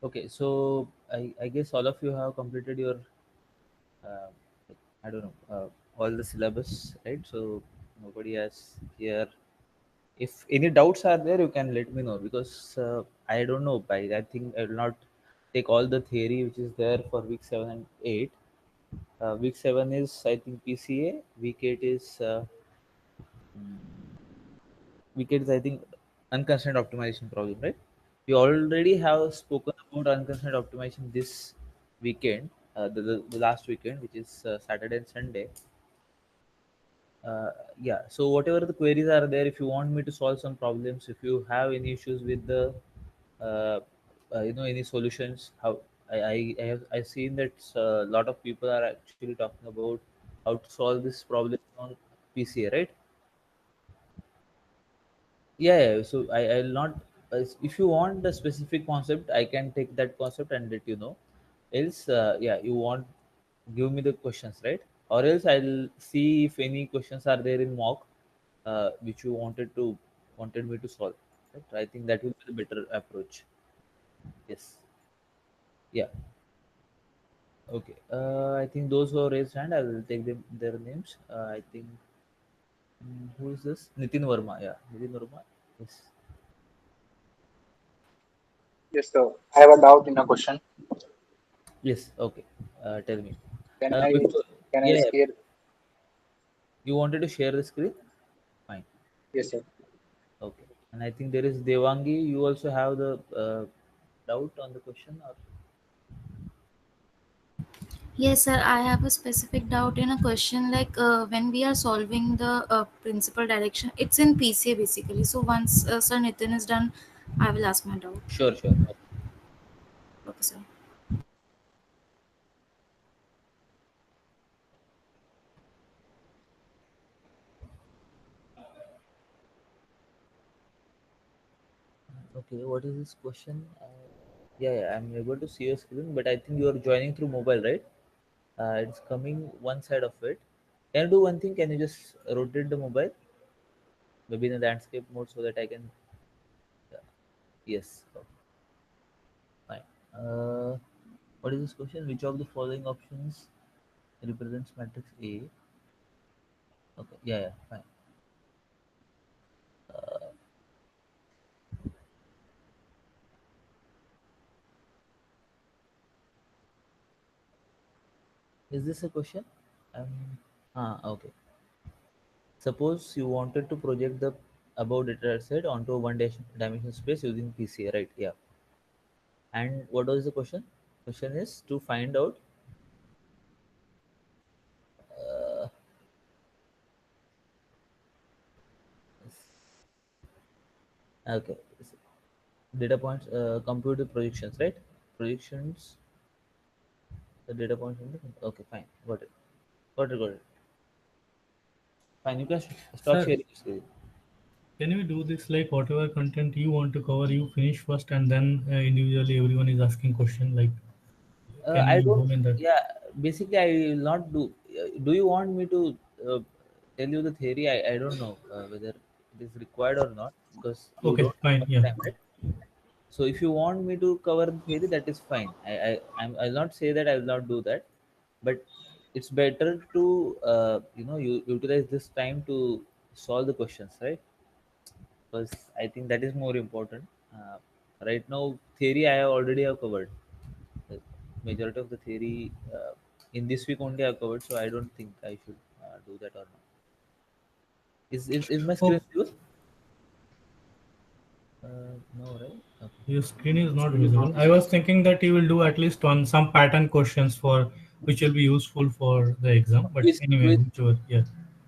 Okay, so I guess all of you have completed your uh, I don't know all the syllabus, right? So nobody has here. If any doubts are there, you can let me know because I don't know. By I think I will not take all the theory which is there for week 7 and 8. Week 7 is I think PCA. Week 8 is week 8 is I think unconstrained optimization problem, right? We already have spoken about unconstrained optimization this weekend, the last weekend, which is Saturday and Sunday. uh, yeah, so whatever the queries are there, if you want me to solve some problems, if you have any issues with the any solutions, how I've seen that a lot of people are actually talking about how to solve this problem on PCA, right? Yeah, so I'll not if you want the specific concept, I can take that concept and let you know. Else yeah, you want give me the questions, right? Or else I'll see if any questions are there in mock which you wanted me to solve, right? I think that will be the better approach. Yes. Yeah. Okay, I think those who are raised hand, I will take them their names. I think who is this? Nitin Verma. Yeah, Nitin Verma. Yes. Yes, sir. I have a doubt in a question. Yes. Okay. Tell me. Can I Before, can I yeah, yeah. share? You wanted to share the screen? Fine. Yes, sir. Okay. And I think there is Devangi. You also have the doubt on the question, or Yes, sir. I have a specific doubt in a question like when we are solving the principal direction, it's in PCA basically. So once Sir Nitin is done, I will ask my doubt. sure, sure. Okay. Okay, sir. Okay. What is this question? Yeah, yeah. I'm able to see your screen, but I think you are joining through mobile, right? It's coming one side of it. Can you do one thing? Can you just rotate the mobile, maybe in the landscape mode, so that I can? Yeah. Yes. Okay, fine. What is this question? Which of the following options represents matrix A? Okay. Yeah. Yeah. Fine. Is this a question? Okay. Suppose you wanted to project the above data set onto a dimension space using PCA, right? Yeah. And what was the question? Question is to find out. Uh, okay. Data points, compute the projections, right? Projections, the data points. Okay, fine. Got it. Got it. Got it. Fine. You can stop Sir, sharing your screen. can we do this like whatever content you want to cover, you finish first, and then individually everyone is asking question. Like, can I you don't. go in that? Yeah. Basically, I will not do. Do you want me to uh, tell you the theory? I don't know whether it is required or not because you Okay, don't have fine. much Yeah. time, right? So if you want me to cover the theory, that is fine. I'll not say that I will not do that, but it's better to you utilize this time to solve the questions, right? Because I think that is more important. Right now, theory I have already have covered. The majority of the theory in this week only I have covered, so I don't think I should do that or not. Is my screen Oh, visible? No, right? Okay. your screen is not visible. I was thinking that you will do at least on some pattern questions for which will be useful for the exam. But Quiz, anyway, quiz, whichever. Yeah.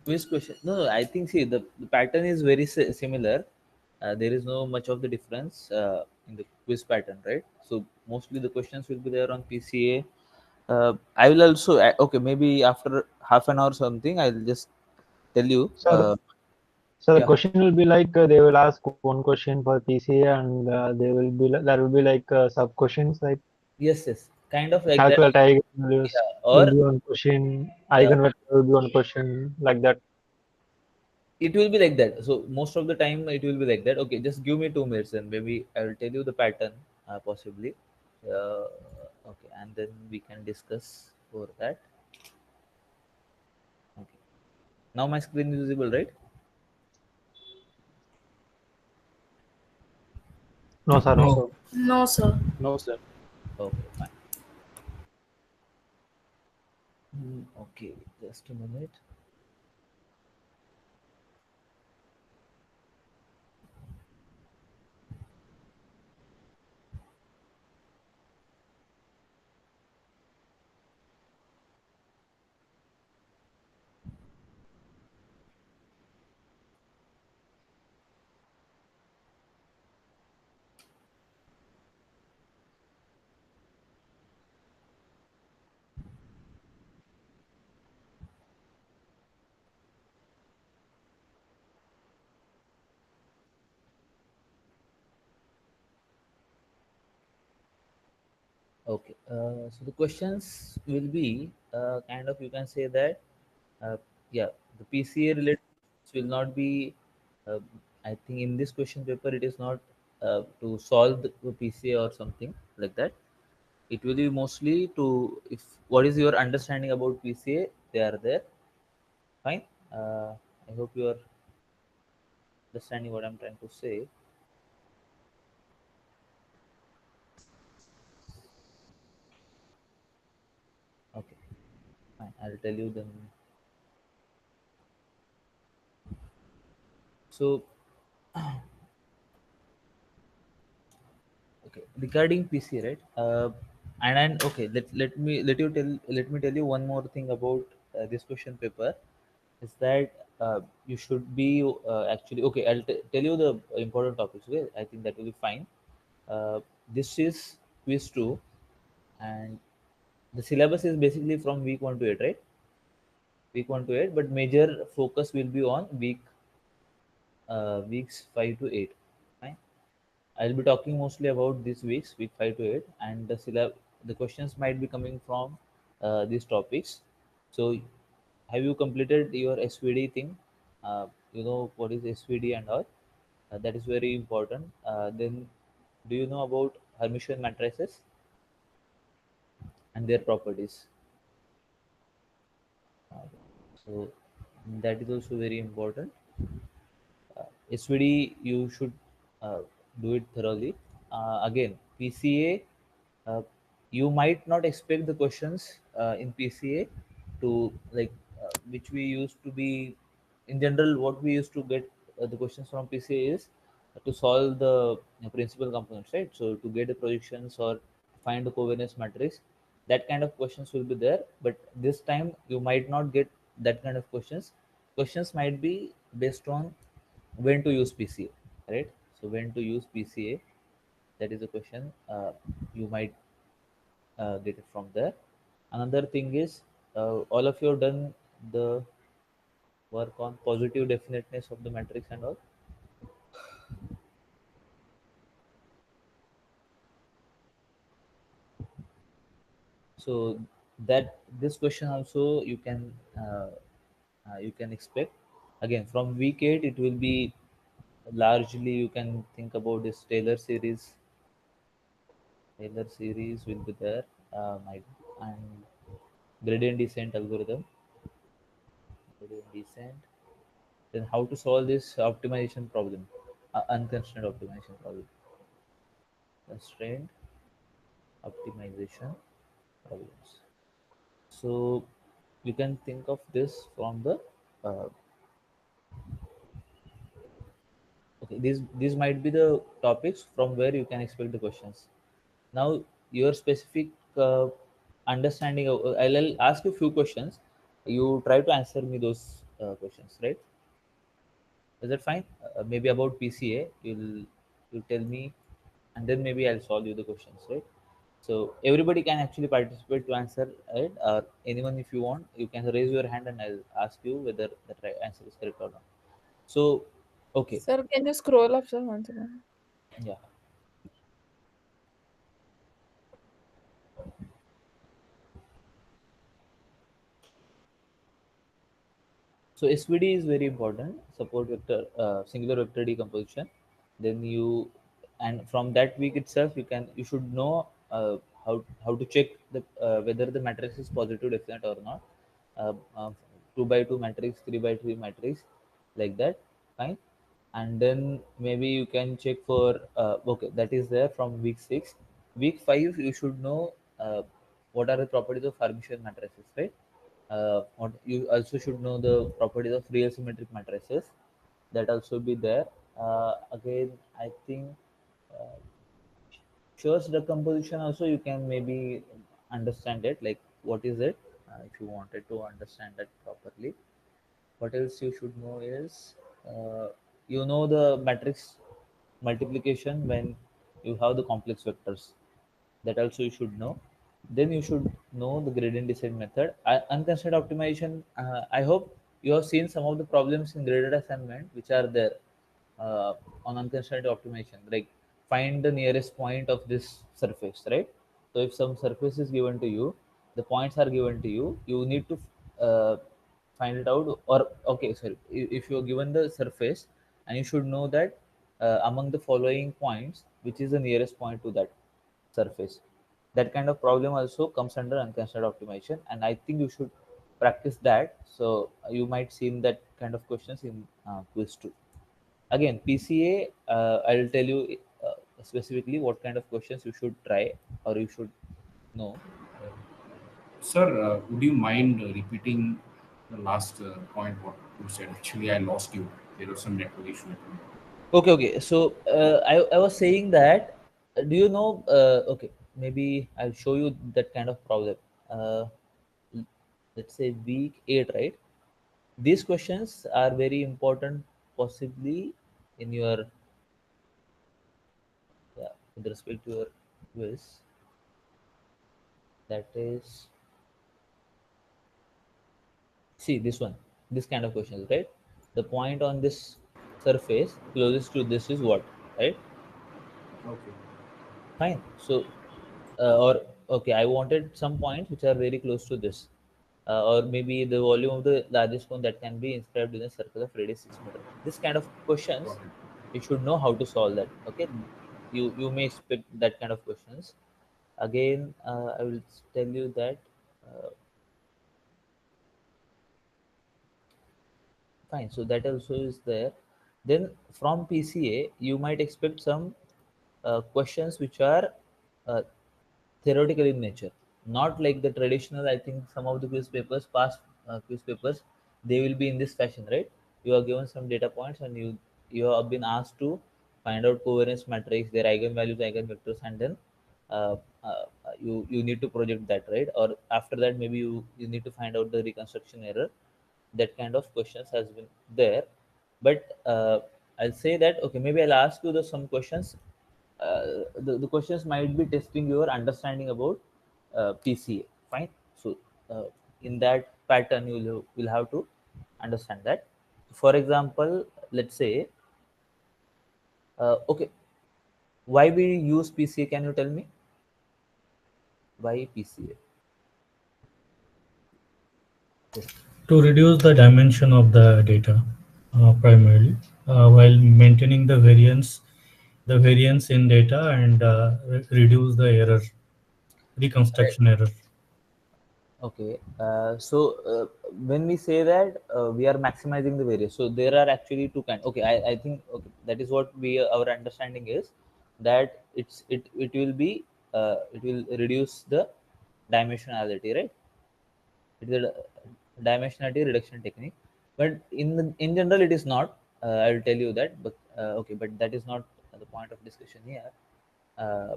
quiz question. No, no, I think see the pattern is very similar. There is no much of the difference in the quiz pattern, right? So mostly the questions will be there on PCA. I will also okay, maybe after half an hour something I'll just tell you. So, so the Yeah. question will be like they will ask one question for PCA and they will be there will be like sub questions like Yes, yes, kind of like that. calculate eigenvalues Yeah. will Or be one question, yeah, eigenvector will be one question like that. it will be like that. So most of the time it will be like that. Okay, just give me 2 minutes and maybe I will tell you the pattern possibly. uh, okay, and then we can discuss for that. Okay, now my screen is visible, right? No, sir, No, no. No. sir. No, sir. No, sir. Okay, fine. Okay, just a minute. Okay, so the questions will be kind of, you can say that, uh, yeah, the PCA related will not be. Uh, I think in this question paper it is not to solve the PCA or something like that. It will be mostly to, if what is your understanding about PCA, they are there. Fine. I hope you are understanding what I'm trying to say. Okay, fine. I'll tell you then. So, okay, regarding PC, right? And okay, let me tell you one more thing about this question paper. Is that you should be actually okay? Tell you the important topics. Okay, I think that will be fine. This is quiz two, and the syllabus is basically from week one to eight, right? Week one to eight, but major focus will be on weeks five to eight. Fine. I'll be talking mostly about these weeks, week five to eight, and the questions might be coming from these topics. So, have you completed your SVD thing? You know what is SVD and all? That is very important. Then, do you know about Hermitian matrices and their properties? Uh, so, that is also very important. SVD, you should do it thoroughly. Again, PCA, uh, you might not expect the questions in PCA to like which we used to be in general. What we used to get the questions from PCA is to solve the principal components, right? So to get the projections or find the covariance matrix, that kind of questions will be there. But this time you might not get that kind of questions. Questions might be based on when to use PCA, right? So when to use PCA, that is a question you might get it from there. Another thing is all of you have done the work on positive definiteness of the matrix and all. So that this question also you can expect again from week 8. It will be largely, you can think about this Taylor series will be there, might, and gradient descent algorithm, gradient descent. Then how to solve this optimization problem, unconstrained optimization problem, constrained optimization problems. So you can think of this from the uh, okay. These might be the topics from where you can expect the questions. Now your specific understanding. I'll ask you a few questions. You try to answer me those questions, right? Is that fine? Maybe about PCA, you'll tell me, and then maybe I'll solve you the questions, right? So everybody can actually participate to answer it, or anyone if you want, you can raise your hand and I'll ask you whether the right answer is correct or not. So, okay, Sir, can you scroll up, sir, once again? yeah. So SVD is very important. Support vector, singular vector decomposition. Then you, and from that week itself, you should know uh, how to check the whether the matrix is positive definite or not. uh, uh, 2 by 2 matrix, 3 by 3 matrix, like that. Fine. And then maybe you can check for okay, that is there from week 6. Week 5 you should know what are the properties of Hermitian matrices, right? What you also should know the properties of real symmetric matrices, that also be there. Again, I think uh, Church decomposition also you can maybe understand it, like what is it, if you wanted to understand that properly. What else you should know is you know the matrix multiplication when you have the complex vectors, that also you should know. Then you should know the gradient descent method. Unconstrained optimization, I hope you have seen some of the problems in graded assignment which are there uh, on unconstrained optimization, like find the nearest point of this surface, right? So if some surface is given to you, the points are given to you, you need to uh, find it out. Or okay, sorry, if you are given the surface, and you should know that among the following points which is the nearest point to that surface. That kind of problem also comes under unconstrained optimization, and I think you should practice that. So you might see in that kind of questions in quiz 2. Again, PCA, I'll tell you specifically what kind of questions you should try or you should know. Sir, would you mind repeating the last point what you said? Actually, I lost you. There was some network issue. Okay, okay. So I was saying that, do you know? Okay, maybe I'll show you that kind of problem. Uh, l- let's say week 8, right? These questions are very important, possibly in your, yeah, with respect to your quiz. That is, see this one, this kind of questions, right? The point on this surface closest to this is what, right? Okay. Fine. So, or okay, I wanted some points which are very close to this, or maybe the volume of the largest cone that can be inscribed in a circle of radius 6 meters. This kind of Got questions, it. you should know how to solve that. Okay, you may expect that kind of questions. Again, I will tell you that. Uh, Fine. So that also is there. Then from PCA, you might expect some questions which are uh, theoretical in nature, not like the traditional. I think some of the quiz papers, past quiz papers, they will be in this fashion, right? You are given some data points, and you have been asked to find out covariance matrix, their eigenvalues, eigenvectors, and then uh, you need to project that, right? Or after that, maybe you need to find out the reconstruction error. That kind of questions has been there. But I'll say that, okay, maybe I'll ask you the some questions. The questions might be testing your understanding about PCA. Fine. So in that pattern will have to understand that. For example, let's say, okay, why we use PCA, can you tell me why PCA? Yes. To reduce the dimension of the data, primarily, while maintaining the variance in data, and reduce the error, Right. reconstruction error. Okay, so when we say that we are maximizing the variance, so there are actually two kind. Okay, I think okay, that is what we our understanding is, that it will be it will reduce the dimensionality, right? It is a dimensionality reduction technique, but in general it is not. I will tell you that, but okay, but that is not the point of discussion here.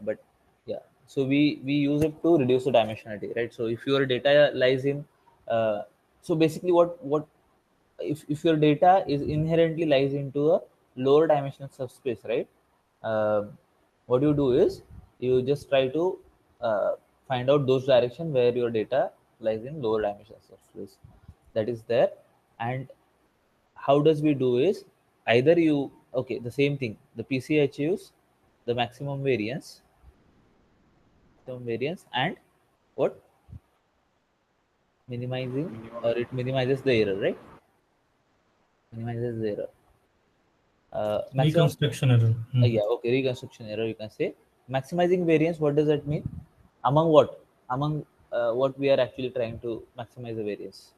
But yeah, so we use it to reduce the dimensionality, right? So if your data lies in, so basically what if your data is inherently lies into a lower dimensional subspace, right? What you do is you just try to uh, find out those direction where your data lies in lower dimensional subspace, that is there. And how does we do is, either you, okay, the same thing, the PCA achieves the maximum variance and what, minimizing, Minimum. or it minimizes the error, right? Minimizes the error, maximum, Reconstruction error. yeah, okay, reconstruction error, you can say. Maximizing variance, what does that mean? Among what? Among what we are actually trying to maximize the variance.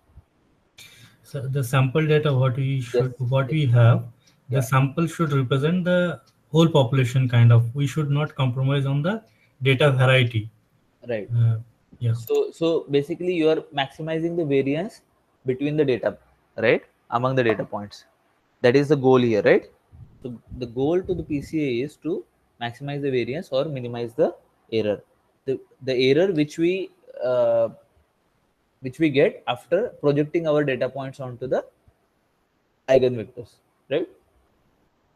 So the sample data Yes. what Yes. we have, the Yeah. sample should represent the whole population kind of. We should not compromise on the data variety. Right. Uh, yeah. So basically you are maximizing the variance between the data, right? Among the data points. That is the goal here, right? So the goal to the PCA is to maximize the variance or minimize the error. The error uh, which we get after projecting our data points onto the eigenvectors, right?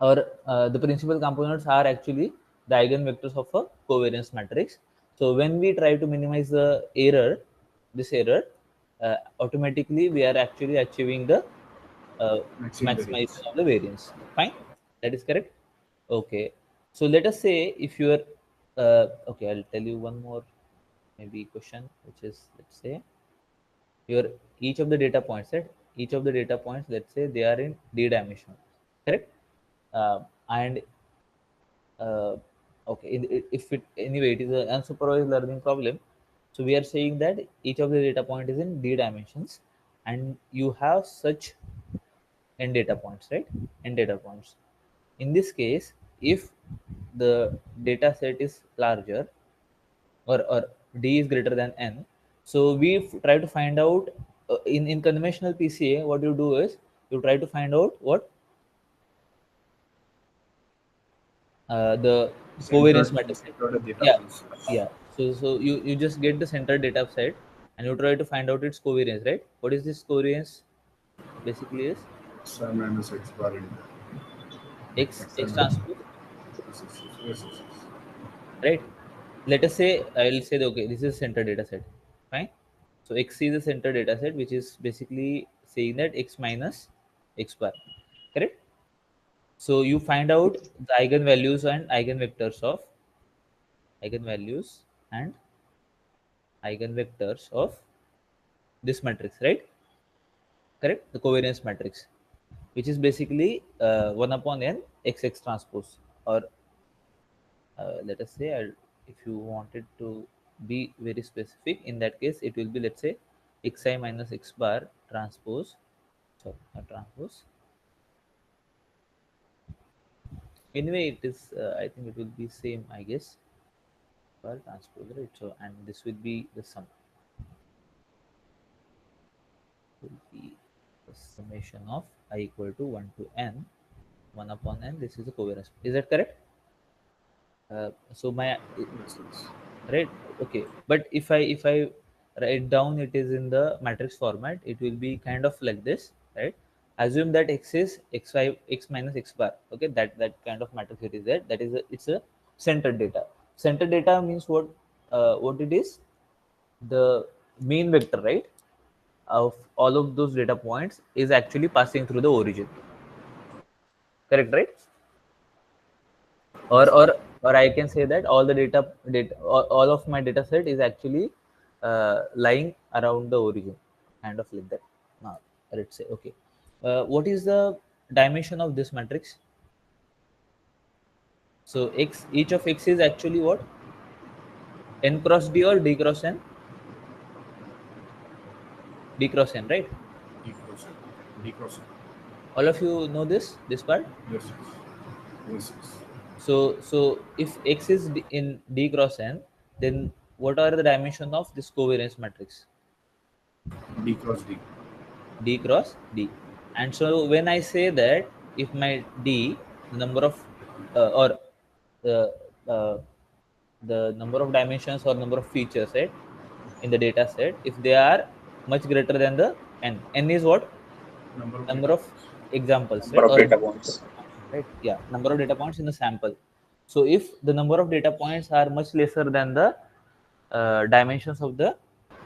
Or the principal components are actually the eigenvectors of a covariance matrix. So when we try to minimize the error, this error, automatically we are actually achieving the uh, Maximum maximization variance. of the variance. Fine, that is correct. Okay, so let us say if you are okay, I'll tell you one more maybe question, which is, let's say your each of the data points, right? Each of the data points, let's say they are in d dimension, correct? And uh, okay, if it anyway it is an unsupervised learning problem, so we are saying that each of the data point is in d dimensions, and you have such n data points, right? N data points. In this case, if the data set is larger, or d is greater than n, so we try to find out in conventional PCA, what you do is you try to find out what the covariance matrix. Centered data Yeah, points. yeah. So you just get the center data set and you try to find out its covariance, right? What is this covariance? Basically, is X I minus X bar into X I x minus. transpose, Yes, yes, yes, yes, yes, yes. right? Let us say I'll say that, okay, this is center data set, fine. So x is the center data set, which is basically saying that x minus x bar, correct? So you find out the eigenvalues and eigenvectors of eigenvalues and eigenvectors of this matrix, right? Correct, the covariance matrix, which is basically 1 upon n xx transpose, or let us say if you wanted to be very specific, in that case it will be, let's say, xi minus x bar transpose, sorry, not transpose, anyway it is I think it will be same, I guess, bar transpose, right? So and this will be the sum, will be the summation of I equal to 1 to n, 1 upon n, this is the covariance, is that correct? So my Yes, yes. right, okay, but if I write down it is in the matrix format, it will be kind of like this, right? Assume that x is x5 x minus x bar, okay, that kind of matrix it is there, that is it's a centered data. Centered data means what it is, the mean vector, right, of all of those data points is actually passing through the origin, correct, right? or Yes, or sir. or I can say that all the data all of my data set is actually lying around the origin, kind of like that. Now let's say, okay, what is the dimension of this matrix? So x, each of x is actually what, n cross d or d cross n? D cross n, right? D cross it. D cross it. All of you know this part. Yes, yes. Yes, yes. So if x is in d cross n, then what are the dimension of this covariance matrix? D cross D. D cross D. And so when I say that if my D, the number of or the uh, the number of dimensions or number of features, right, in the data set, if they are much greater than the n is what, Number of number data of points. examples, Number right, of or data points. right, yeah, number of data points in the sample. So if the number of data points are much lesser than the dimensions of the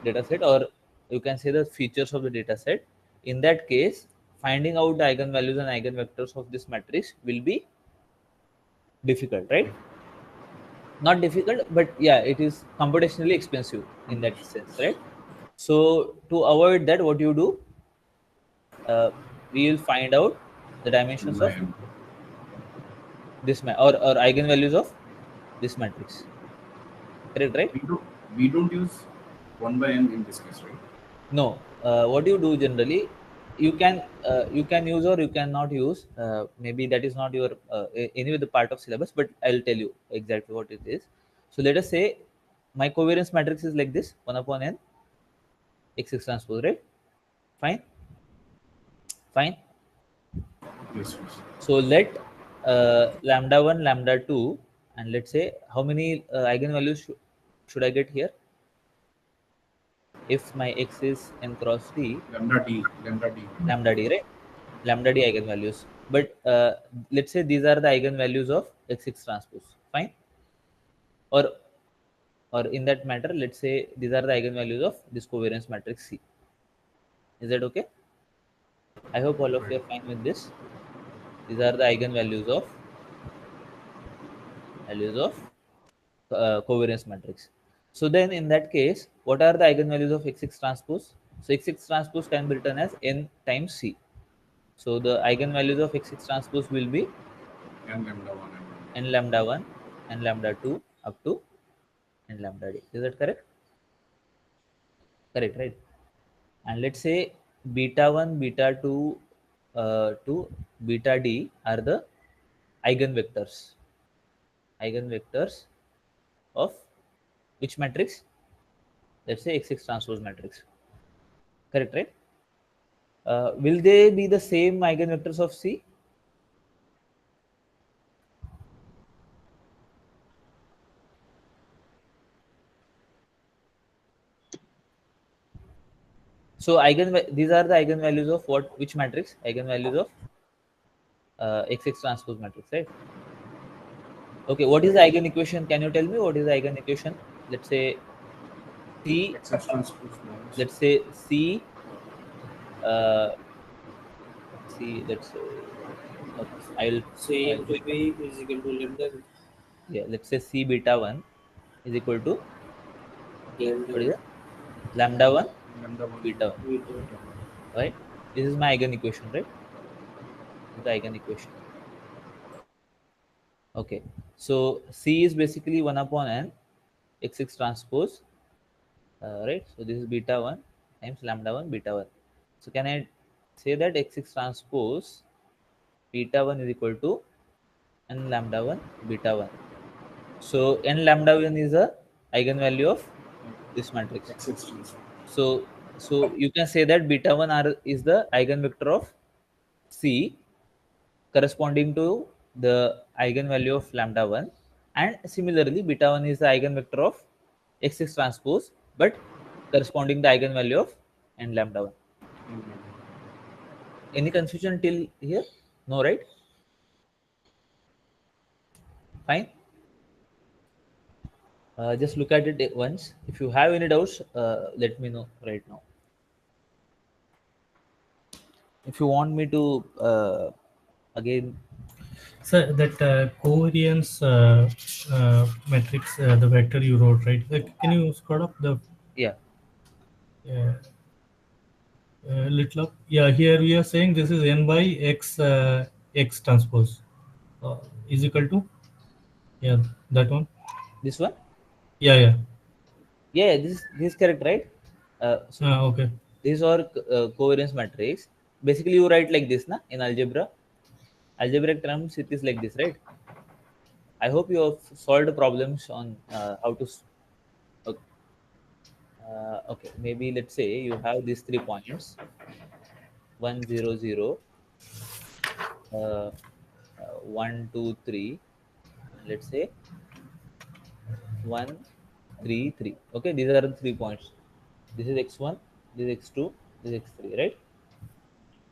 data set, or you can say the features of the data set, in that case finding out the eigenvalues and eigenvectors of this matrix will be difficult, right? Not difficult, but yeah, it is computationally expensive in that sense, right? So to avoid that, what you do, we will find out the dimensions of Lion. this or eigenvalues of this matrix. Correct, right? We don't use 1 by n in this case, right? No. What you do generally, you can use or you cannot use. Maybe that is not your anyway the part of syllabus, but I'll tell you exactly what it is. So let us say my covariance matrix is like this: 1 upon n x6 transpose, right? Fine, fine. Yes, yes. So let lambda 1, lambda 2, and let's say how many eigenvalues should I get here? If my x is n cross d, Lambda d. lambda d, right? Lambda d eigenvalues. But let's say these are the eigenvalues of x6 transpose. Fine. Or in that matter, let's say these are the eigenvalues of this covariance matrix C. Is that okay? I hope all of Right. you are fine with this. These are the eigenvalues of covariance matrix. So then in that case, what are the eigenvalues of x6 transpose? So x6 transpose can be written as n times C. So the eigenvalues of x6 transpose will be And lambda 1 and n lambda 1 and lambda 2 up to n lambda d. Is that correct? Correct, right? And let's say beta 1, beta 2 to beta d are the eigenvectors. Eigenvectors of which matrix? Let's say x6 transpose matrix. Correct, right? Will they be the same eigenvectors of C? So these are the eigenvalues of what? Which matrix? Eigenvalues of x6 transpose matrix, right? Okay, what is the eigen equation? Can you tell me what is the eigen equation? Let's say C. x transpose minus. Let's say C. Uh, C. Let's say. Okay, C I'll into make B is equal to lambda yeah. Let's say C beta 1 is equal to lambda what is it? Lambda 1 Lambda 1 beta 1. beta. beta 1. Right? This is my eigen equation, right? This is the eigen equation. Okay. So C is basically 1 upon n x6 transpose, right? So this is beta 1 times lambda 1 beta 1. So can I say that x6 transpose beta 1 is equal to n lambda 1 beta 1? So n lambda 1 is a eigenvalue of this matrix. X transpose. So you can say that beta 1 r is the eigenvector of C corresponding to the eigenvalue of lambda 1, and similarly beta 1 is the eigenvector of x6 transpose but corresponding the eigenvalue of n lambda 1. And lambda. Any confusion till here? No, right? Fine. Just look at it once. If you have any doubts, let me know right now. If you want me to again, So that covariance matrix, the vector you wrote, right? Can you scroll up the yeah, uh, little up? Yeah, here we are saying this is n by x x transpose is equal to, yeah, that one. this one. Yeah, yeah. Yeah, this is correct, right? So Okay. this is our covariance matrix. Basically, you write like this, na, in algebra. Algebraic terms, it is like this, right? I hope you have solved problems on how to. Okay, maybe let's say you have these 3 points: 1, 0, 0, 1, 2, 3. Let's say 1, 3, 3. Okay, these are the 3 points. This is x1, this is x2, this is x3, right?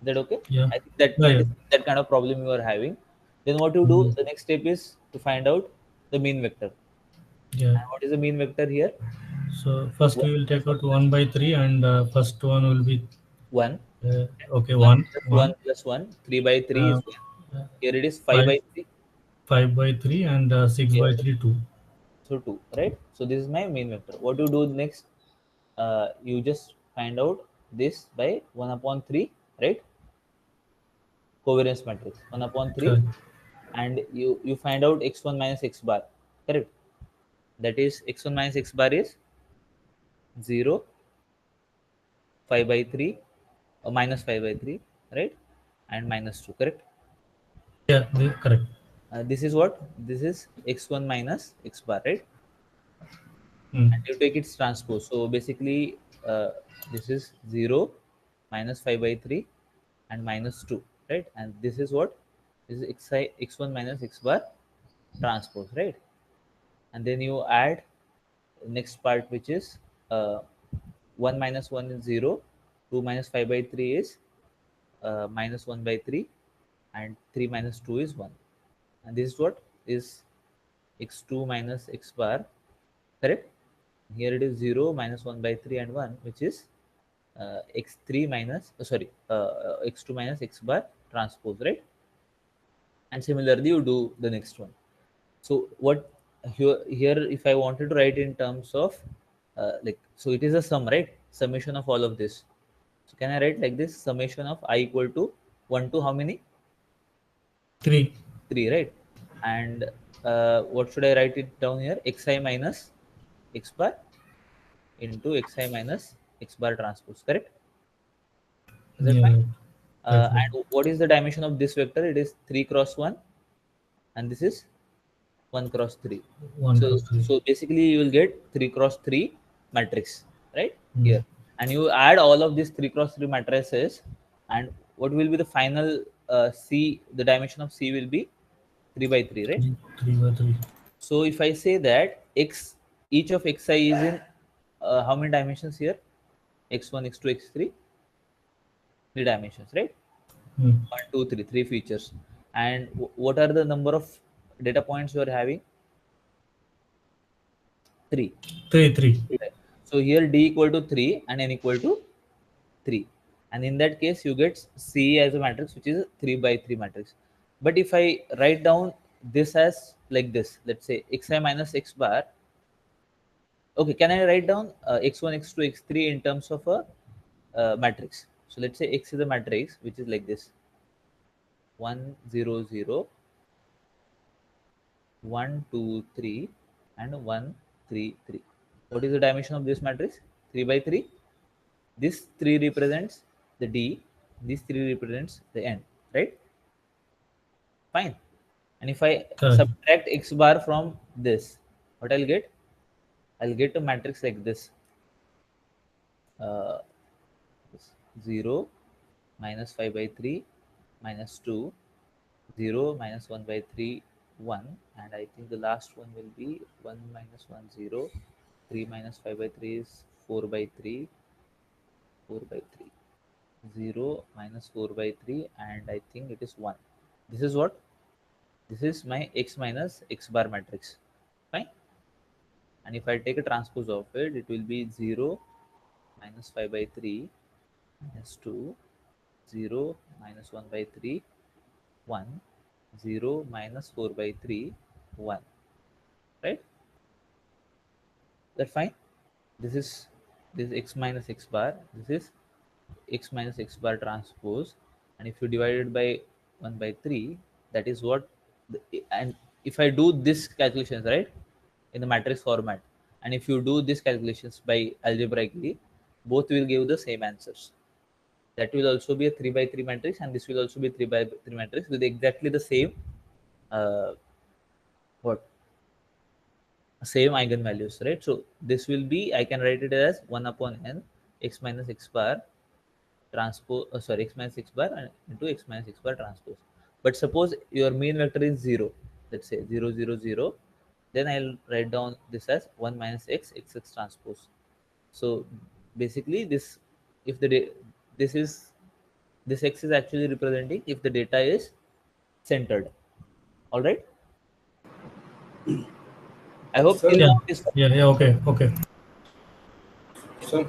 Is that okay? Yeah. I think that Yeah, that yeah. is that kind of problem you are having. Then what you do? Mhm. The next step is to find out the mean vector. Yeah. And what is the mean vector here? So first 1 we will plus take out 1 by 3, and first one will be 1, okay, 1 1 plus 1 1 plus 1, 3 by 3 uh, is 1. Here it is 5 5 by 3. 5 by 3, and 6 Here by it is 3 2. so 2, right? So this is my mean vector. What you do next? You just find out this by 1 upon 3, right? Covariance matrix 1 upon 3, Correct. and you find out x1 minus x bar. correct? That is x1 minus x bar is 0, 5 by 3, or minus 5 by 3, right? And minus 2, correct? Yeah, correct. This is what? This is x1 minus x bar, right? Mm. And you take its transpose. So basically, this is 0, minus 5 by 3, and minus 2, right? And this is what? This is x1 minus x bar transpose, right? And then you add next part, which is 1 minus 1 is 0, 2 minus 5 by 3 is minus 1 by 3, and 3 minus 2 is 1. And this is what is x2 minus x bar, correct? Here it is 0, minus 1 by 3, and 1, which is x3 minus, x2 minus x bar transpose, right? And similarly, you do the next one. So what here if I wanted to write in terms of like, so it is a sum, right? Summation of all of this. So can I write like this? Summation of I equal to 1 to how many? 3. 3, right? And what should I write it down here? Xi minus x bar into xi minus x bar transpose, correct? Is that fine? Yeah, right, right. And what is the dimension of this vector? It is 3 cross 1, and this is 1 cross 3. 1 So, cross 3. so basically, you will get 3 cross 3 matrix, right? Mm. Here. And you add all of these 3 cross 3 matrices, and what will be the final C? The dimension of C will be 3 by 3, right? 3 by 3. So, if I say that X, each of xi is in how many dimensions here? X1, x2, x3, 3 dimensions, right? Mm. 1, 2, 3, 3 features. And what are the number of data points you are having? 3. 3, 3. Right. So here d equal to 3 and n equal to 3. And in that case, you get C as a matrix, which is a 3 by 3 matrix. But if I write down this as like this, let's say xi minus x bar. Okay, can I write down x1, x2, x3 in terms of a matrix? So let's say x is a matrix, which is like this: 1, 0, 0, 1, 2, 3, and 1, 3, 3. What is the dimension of this matrix? 3 by 3. This 3 represents the D, this 3 represents the N, right? Fine. And if I Correct. subtract x bar from this, what I'll get? I'll get a matrix like this: uh, 0, minus 5 by 3, minus 2, 0, minus 1 by 3, 1. And I think the last one will be 1 minus 1, 0, 3 minus 5 by 3 is 4 by 3, 4 by 3. 0 minus 4 by 3, and I think it is 1. This is what? This is my x minus x bar matrix. Fine. And if I take a transpose of it, it will be 0 minus 5 by 3 minus 2, 0 minus 1 by 3, 1, 0 minus 4 by 3, 1. Right? That fine? This is x minus x bar. This is x minus x bar transpose, and if you divide it by 1 by 3, that is what and if I do this calculations, right, in the matrix format, and if you do these calculations by algebraically, both will give the same answers. That will also be a 3 by 3 matrix, and this will also be 3 by 3 matrix with exactly the same uh, what same eigenvalues, right? So this will be, I can write it as 1 upon n x minus x bar transpose, x minus x bar and into x minus x bar transpose. But suppose your mean vector is 0, let's say 0, 0, 0, then I'll write down this as 1 minus x, x transpose. So basically this, if the this is, this x is actually representing if the data is centered. All right. I hope Sir, till Yeah, now is yeah, okay, okay. so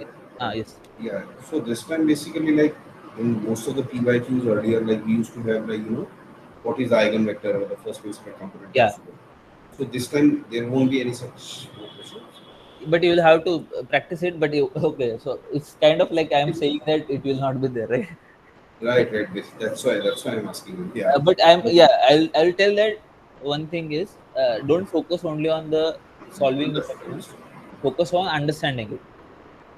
yes. yeah, so this time basically like in most of the PYQs earlier, like we used to have like what is the eigenvector or the first principal component Yeah, possible. So this time there won't be any such questions. but you will have to practice it. But you okay? So it's kind of like I'm saying that it will not be there, right? Right, right. That's why I'm asking you. Yeah. But I'm But yeah. I'll tell that. one thing is, don't focus only on the solving the question. Focus on understanding it.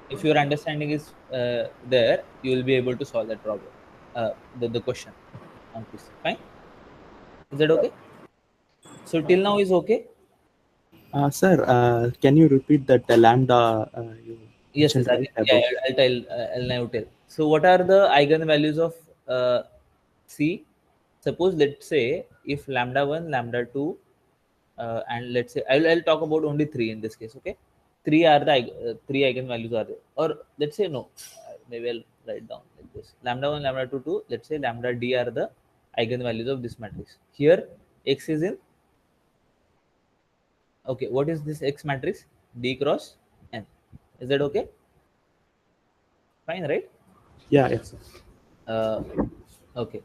If your understanding is there, you will be able to solve that problem, the question on PC. Fine. Is that okay? So till now is okay. Sir, can you repeat that lambda you Yes, mentioned yes. I right think, yeah, above? I'll tell. I'll now tell. So, what are the eigenvalues of C? Suppose, let's say, if lambda one, lambda two, and let's say I'll talk about only three in this case. Okay, three are the three eigenvalues are there, or let's say no. Maybe I'll write down like this: lambda one, lambda two, two. Let's say lambda d are the eigenvalues of this matrix. Here, x is in. Okay, what is this X matrix? D cross n. Is that okay? Fine, right? Yeah, yes, sir. uh, okay.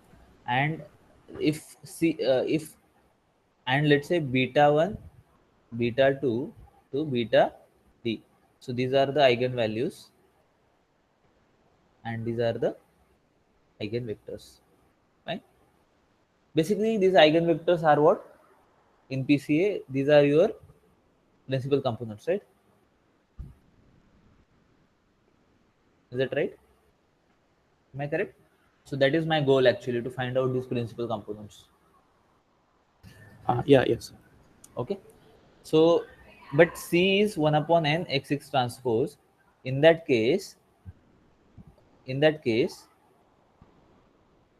And if and let's say beta 1, beta 2 to beta d, so these are the eigenvalues and these are the eigenvectors, right? Basically these eigenvectors are what in PCA, these are your principal components, right? Is that right? Am I correct? So that is my goal actually, to find out these principal components. Yeah, yes, sir. Okay. So but C is 1 upon n x6 transpose. In that case, in that case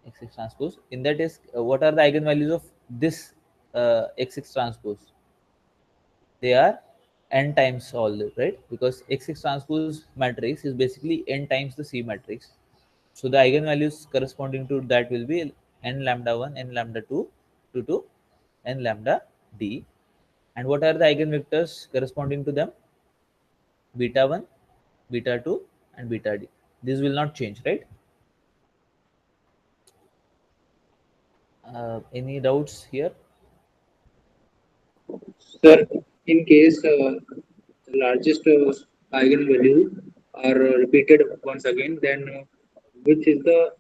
x6 transpose, in that is, what are the eigenvalues of this x6 transpose? They are n times all, right? Because x6 transpose matrix is basically n times the C matrix. So the eigenvalues corresponding to that will be n lambda 1, n lambda 2, 2 to n lambda d. And what are the eigenvectors corresponding to them? Beta 1, beta 2, and beta d. This will not change, right? Any doubts here? Sir, in case the largest eigenvalue are repeated once again, then which is the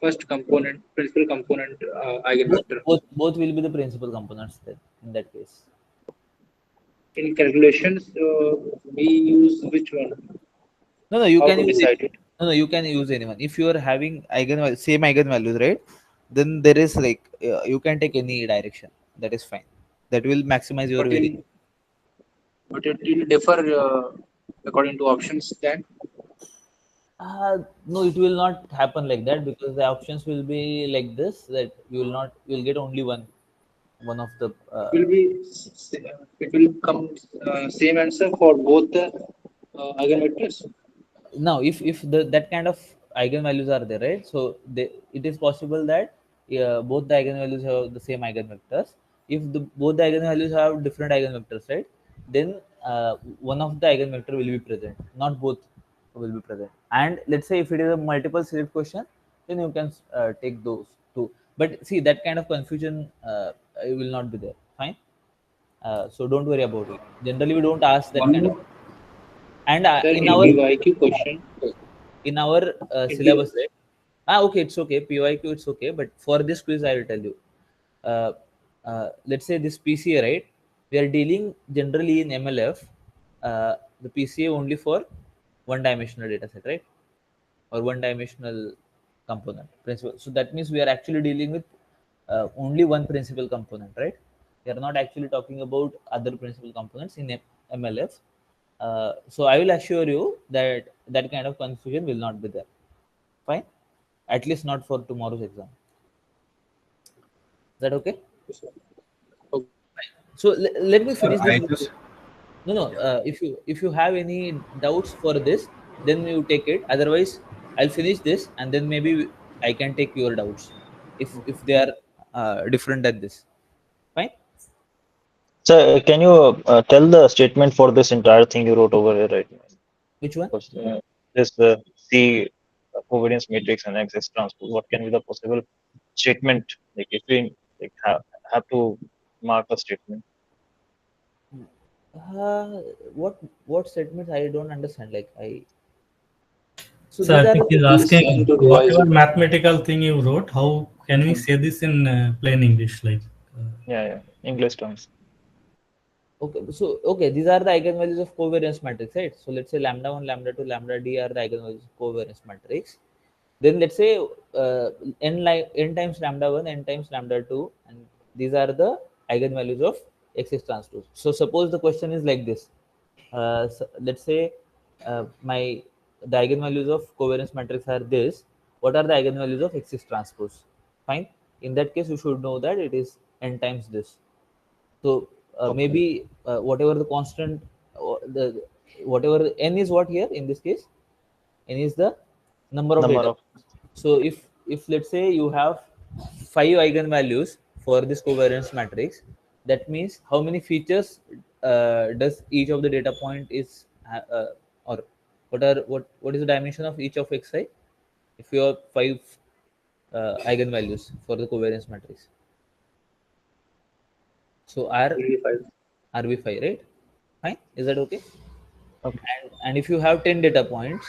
first component, principal component eigenvector? Both will be the principal components then, in that case. In calculations, we use which one? No, no, you How can to use it. decide it? No, no, you can use anyone. If you are having same eigenvalues, right? Then there is like, you can take any direction. That is fine. That will maximize your But very. it will differ according to options then. No, it will not happen like that, because the options will be like this, that you will not, you will get only one of the. It will be it will come same answer for both the eigenvectors. Now if that kind of eigenvalues are there, right? So it is possible that, both the eigenvalues have the same eigenvectors. If both the eigenvalues have different eigenvectors, right, then one of the eigenvector will be present, not both will be present. And let's say if it is a multiple select question, then you can take those two. But see, that kind of confusion will not be there. Fine. So don't worry about it. Generally we don't ask that One kind of. more. And Sir, in in our PYQ question, in P, syllabus, right? Okay, it's okay. PYQ, it's okay. But for this quiz, I will tell you. Uh, let's say this PCA, right? We are dealing generally in MLF, the PCA only for one-dimensional data set, right? Or one-dimensional component principal. So that means we are actually dealing with only one principal component, right? We are not actually talking about other principal components in MLF. So I will assure you that that kind of confusion will not be there. Fine, at least not for tomorrow's exam. Is that okay? So let me Sir, finish this I with you. just No, no. yeah. If you have any doubts for this, then you take it. Otherwise, I'll finish this and then maybe I can take your doubts if they are different than this. Fine. So can you tell the statement for this entire thing you wrote over here right now? Which one? Because, this C covariance matrix and access transpose. What can be the possible statement? Like if we like have to mark a statement. What statements? I don't understand. Like I. So So these I are think he's please trying asking to revise whatever it. mathematical thing you wrote, how can we say this in plain English? Like Yeah, yeah. English terms. Okay, so okay, these are the eigenvalues of covariance matrix, right? So let's say lambda 1, lambda 2, lambda d are the eigenvalues of covariance matrix. Then let's say n times lambda 1, n times lambda 2, and these are the eigenvalues of x transpose. So suppose the question is like this. So let's say my the eigenvalues of covariance matrix are this. What are the eigenvalues of x transpose? Fine. In that case, you should know that it is n times this. So Okay. maybe whatever the constant, the whatever n is what here in this case, n is the number of Number data of. points. So if let's say you have five eigenvalues for this covariance matrix, that means how many features does each of the data point is or what is the dimension of each of xi if you have five eigenvalues for the covariance matrix. So Only five. RV5, right? Fine. Is that okay? Okay. And if you have 10 data points,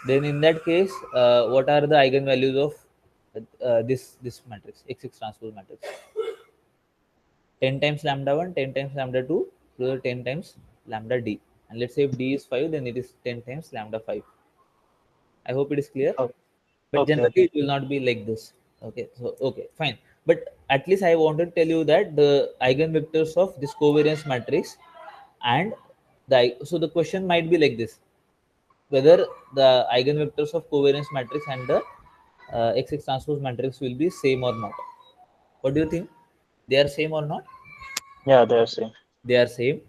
then in that case, what are the eigenvalues of this matrix, X6 transpose matrix? 10 times lambda 1, 10 times lambda 2, to the 10 times lambda d. And let's say if d is 5, then it is 10 times lambda 5. I hope it is clear. Okay. But Okay. generally, Okay. it will not be like this. Okay, so okay, fine. But at least I wanted to tell you that the eigenvectors of this covariance matrix and so the question might be like this: whether the eigenvectors of covariance matrix and the XX transpose matrix will be same or not. What do you think? They are same or not? Yeah, they're same. They are same.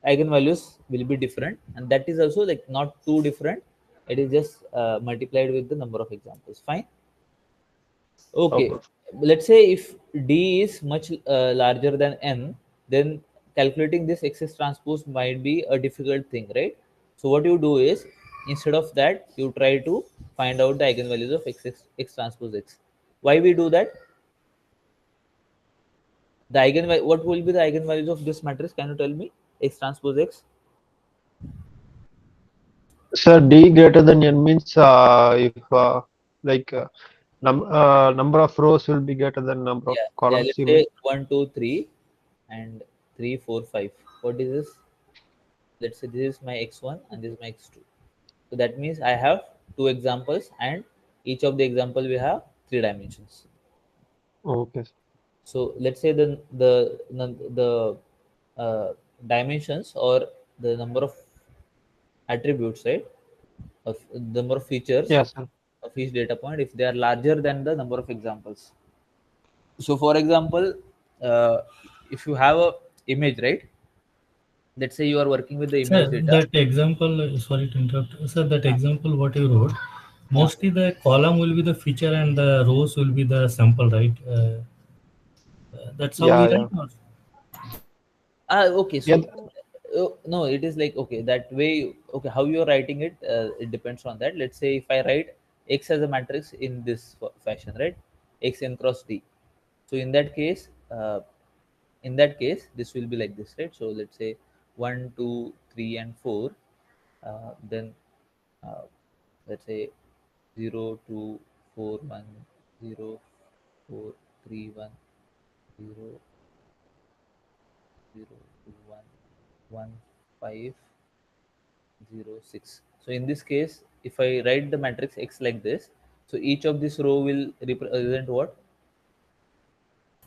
Eigenvalues will be different, and that is also like not too different. It is just multiplied with the number of examples. Fine. Okay. Okay. Let's say if D is much larger than N, then calculating this XS transpose might be a difficult thing, right? So what you do is instead of that, you try to find out the eigenvalues of X transpose X. Why we do that? The what will be the eigenvalues of this matrix? Can you tell me? X transpose X. Sir, D greater than N means if like number of rows will be greater than number of Yeah, yeah. columns, Let's you say mean? 1, 2, 3, and 3, 4, 5. What is this? Let's say this is my x1 and this is my x2. So that means I have two examples, and each of the example we have three dimensions. Okay. So let's say the uh, dimensions or the number of attributes, right, of the number of features Yes, sir. of each data point if they are larger than the number of examples. So for example, uh, if you have a image, right, let's say you are working with the image Sir, data. that example, sorry to interrupt. Sir, that uh, example what you wrote, uh, mostly the column will be the feature and the rows will be the sample, right? That's how we Yeah, write. yeah. Or? okay, Yeah, so no, it is like okay that way. Okay, how you are writing it, it depends on that. Let's say if I write x as a matrix in this fashion, right, x n cross d. So in that case, this will be like this, right? So let's say 1, 2, 3, and 4. Then uh, let's say 0, 2, 4, 1, 0, 4, 3, 1, 0, 0, 2, 1, 1, 5, 0, 6. So in this case, if I write the matrix X like this, so each of this row will represent what?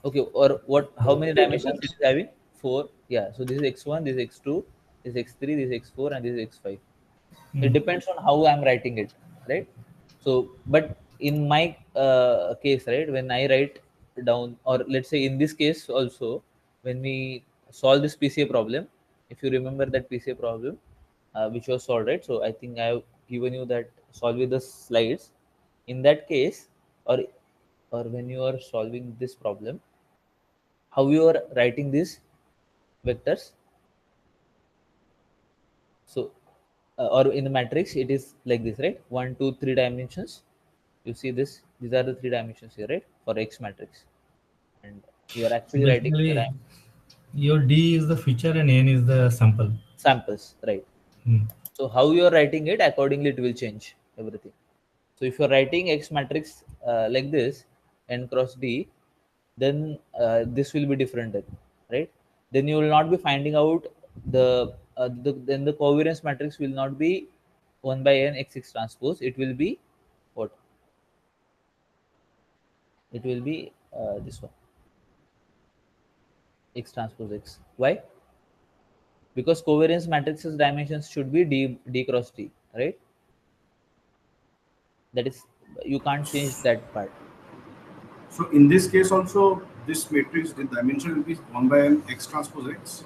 Okay, or what? How many Data dimensions it points. is having? Four. Yeah. So this is x1, this is x2, this is x3, this is x4, and this is x5. It Hmm. depends on how I'm writing it, right? So, but in my case, right, when I write down, or let's say in this case also, when we solve this PCA problem, if you remember that PCA problem, which was solved, right? So I think I have given you that solve with the slides. In that case, or when you are solving this problem, how you are writing these vectors. So or in the matrix it is like this, right? One, two, three dimensions. You see this, these are the three dimensions here, right, for X matrix. And you are So actually writing the basically, your D is the feature and N is the sample. samples, right? Hmm. So how you are writing it, accordingly it will change everything. So if you're writing X matrix like this, n cross d, then this will be different then, right? Then you will not be finding out then the covariance matrix will not be 1 by n x6 transpose. It will be what? It will be this one, x transpose x. Why? Because covariance matrix's dimensions should be d cross d, right? That is, you can't change that part. So in this case also, this matrix, the dimension will be 1 by n x transpose x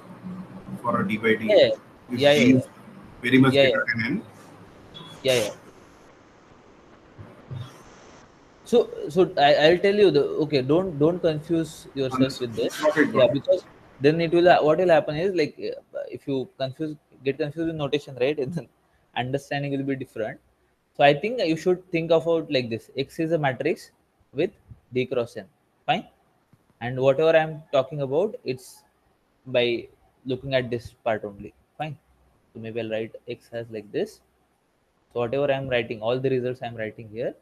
for a d by d. Yeah, If yeah, d yeah, is very much yeah, yeah, greater than n, yeah, yeah. So I'll tell you the okay. Don't confuse yourself understood. with this. Got it, got Yeah, it. because then it will what will happen is like if you get confused with notation, right? Then understanding will be different. So I think you should think about like this: X is a matrix with D cross n. Fine, and whatever I'm talking about, it's by looking at this part only. Fine. So maybe I'll write X has like this. So whatever I'm writing, all the results I'm writing here,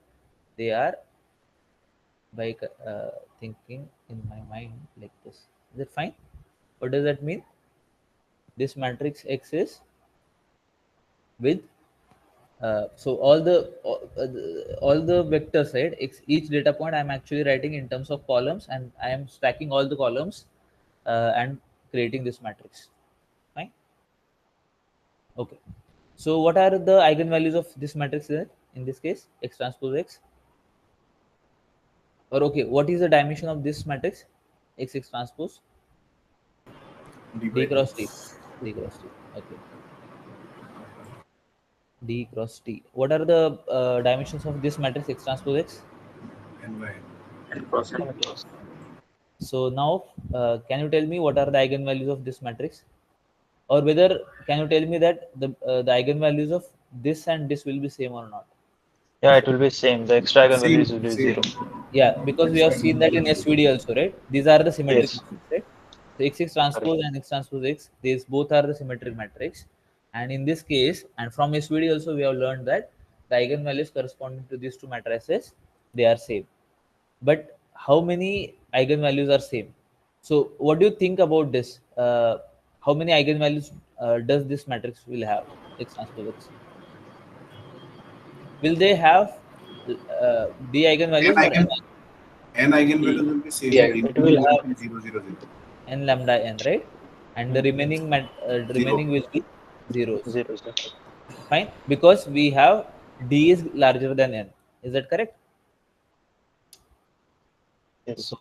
they are by thinking in my mind like this. Is it fine? What does that mean? This matrix X is with so all the vectors, right? Each data point I'm actually writing in terms of columns, and I am stacking all the columns and creating this matrix. Fine. Okay. So what are the eigenvalues of this matrix there? In this case, X transpose X. Or okay, what is the dimension of this matrix? X transpose d D by d. cross T. D cross T. Okay. D cross T. What are the dimensions of this matrix X transpose X? N by n. And cross N it. cross. So now, can you tell me what are the eigenvalues of this matrix? Or whether can you tell me that the eigenvalues of this and this will be same or not? Yeah, it will be same. The extra Same, eigenvalues will be same. 0. Yeah, because we have Extra seen that in dimension. SVD also, right? These are the symmetric Yes, matrix, right? So X transpose correct. and X transpose X, these both are the symmetric matrix. And in this case, and from SVD also, we have learned that the eigenvalues corresponding to these two matrices, they are same. But how many eigenvalues are same? So what do you think about this? How many eigenvalues does this matrix will have? X transpose X. Will they have d N eigenvalues or eigen, n n? eigenvalues will be same. Yeah. It Remaining will will have be 0, 0, 0. N lambda n, right? And the mm, the 0. remaining will be zeros. 0. 0. Fine, because we have d is larger than n. Is that correct? Yes. So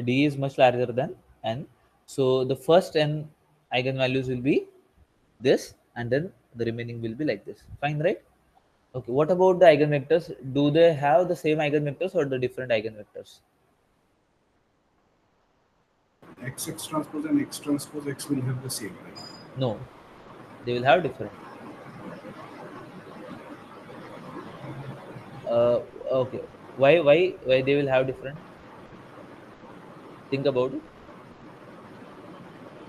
d is much larger than n. So the first n eigenvalues will be this, and then the remaining will be like this. Fine, right? Okay. What about the eigenvectors? Do they have the same eigenvectors or the different eigenvectors? X transpose and X transpose X will have the same, right? No, they will have different. Uh, okay. Why they will have different? Think about it.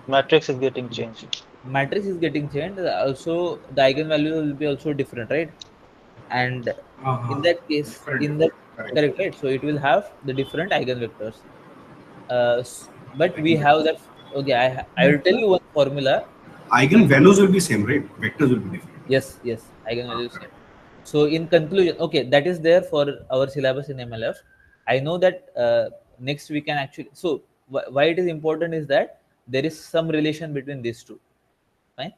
Matrix is getting changed. Matrix is getting changed. Also, the eigenvalue will be also different, right? And in Uh-huh. that case, Different, in different. that Correct. correct, right? So it will have the different eigenvectors. But we have Eigenvectors. that. Okay, I will tell you one formula. Eigenvalues will be same, right? Vectors will be different. Yes, eigenvalue same. So in conclusion, okay, that is there for our syllabus in MLF. I know that next we can actually. So why it is important is that there is some relation between these two. Fine.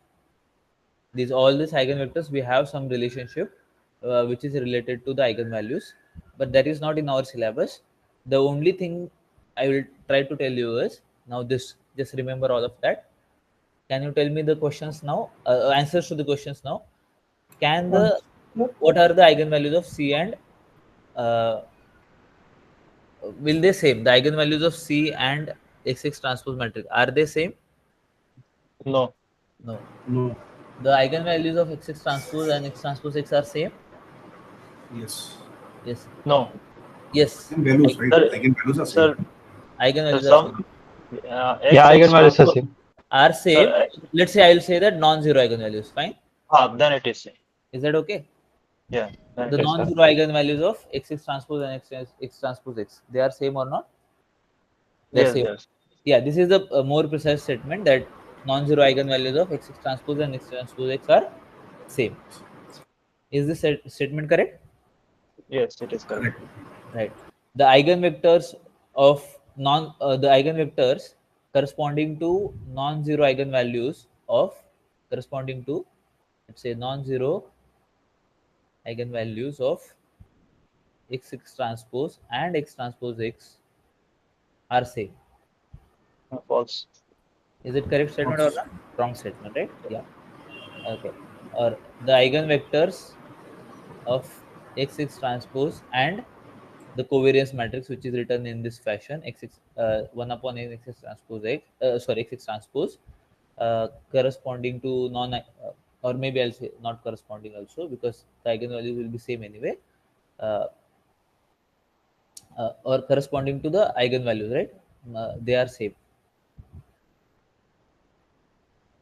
These all these eigenvectors we have some relationship which is related to the eigenvalues, but that is not in our syllabus. The only thing I will try to tell you is now this, just remember all of that. Can you tell me the questions now, answers to the questions now? Can the What are the eigenvalues of C and uh, will they same? The eigenvalues of C and XX transpose matrix, are they same? No, No. No. The eigenvalues of XX transpose and X transpose X are same. Yes. Yes. no. Yes. Eigenvalues, right? Sir, Eigenvalues are same. sir, sir, Eigenvalues are same. some Yeah, XX eigenvalues are transpose. same. Are Sir, same. Let's say I will say that non-zero eigenvalues. Fine. then it is same. Is that okay? Yeah, then The it is correct. non-zero eigenvalues of x transpose and x transpose x, they are same or not? They're Yes, same. yes. Yeah, this is the more precise statement that non-zero eigenvalues of x transpose and x transpose x are same. Is this statement correct? Yes, it is correct. Correct. Right. The eigenvectors of the eigenvectors corresponding to non-zero eigenvalues of corresponding to, let's say, non-zero eigenvalues of x transpose and x transpose x are same. False. Is it correct statement or False. not? Wrong statement, right? Yeah. Okay. Or the eigenvectors of x transpose and the covariance matrix, which is written in this fashion, 1 upon x transpose x, sorry, x transpose, corresponding to or maybe I'll say not corresponding also, because the eigenvalues will be same anyway, uh, or corresponding to the eigenvalues, right? They are same.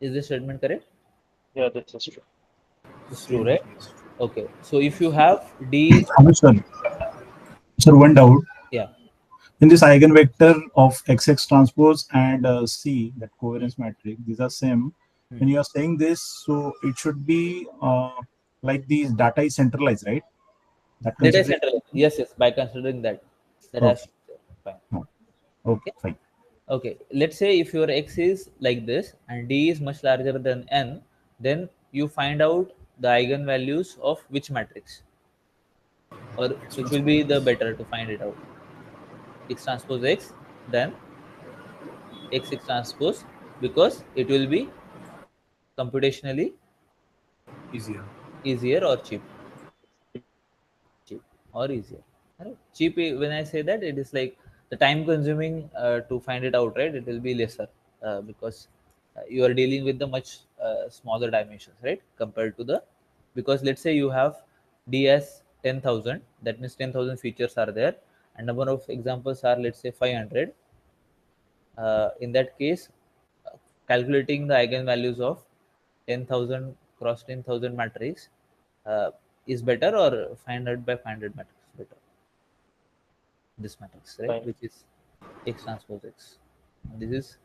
Is this statement correct? Yeah, this is true. It's true, Same. right? Yes. Okay. So if you have d, Hello, sir. Sir, one doubt. yeah, In this eigenvector of XX transpose and C, that covariance matrix, these are same. hmm. When you are saying this, so it should be like the data is centralized, right? That Data consideration. center. Yes, yes. By considering that, that has Okay. to be there. Fine. No. Okay. Okay. Fine. Okay. Let's say if your x is like this and d is much larger than n, then you find out the eigenvalues of which matrix, or X which will transpose be the X. better to find it out. X transpose x, then x transpose, because it will be computationally Easier. easier or cheap or easier. Right? Cheap, when I say that, it is like the time consuming to find it out, right? It will be lesser, because you are dealing with the much smaller dimensions, right? Compared to the, because let's say you have d as 10,000, that means 10,000 features are there, and number of examples are, let's say, 500. In that case, calculating the eigenvalues of 10,000 cross 10,000 matrix is better, or 500 by 500 matrix better? This matrix, right? Fine. Which is x transpose x. And this is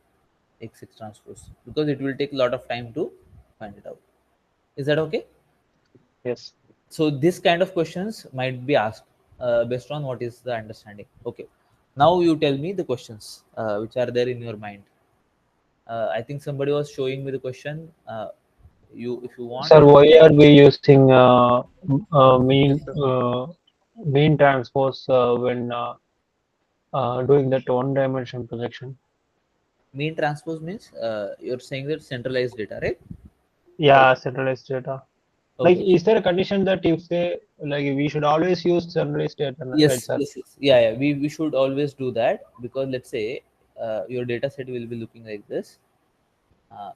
x transpose, because it will take a lot of time to find it out. Is that okay? Yes. So this kind of questions might be asked based on what is the understanding. Okay. Now you tell me the questions which are there in your mind. I think somebody was showing me the question. If you want, Sir, you why are we using mean transpose when doing that one-dimension projection? mean transpose means you're saying that centralized data, right? Okay. Yeah, centralized data. Like, Okay. is there a condition that if they like we should always use centralized data, right, Yes, sir? yes, yes. Yeah, yeah. We should always do that, because let's say your data set will be looking like this. Uh,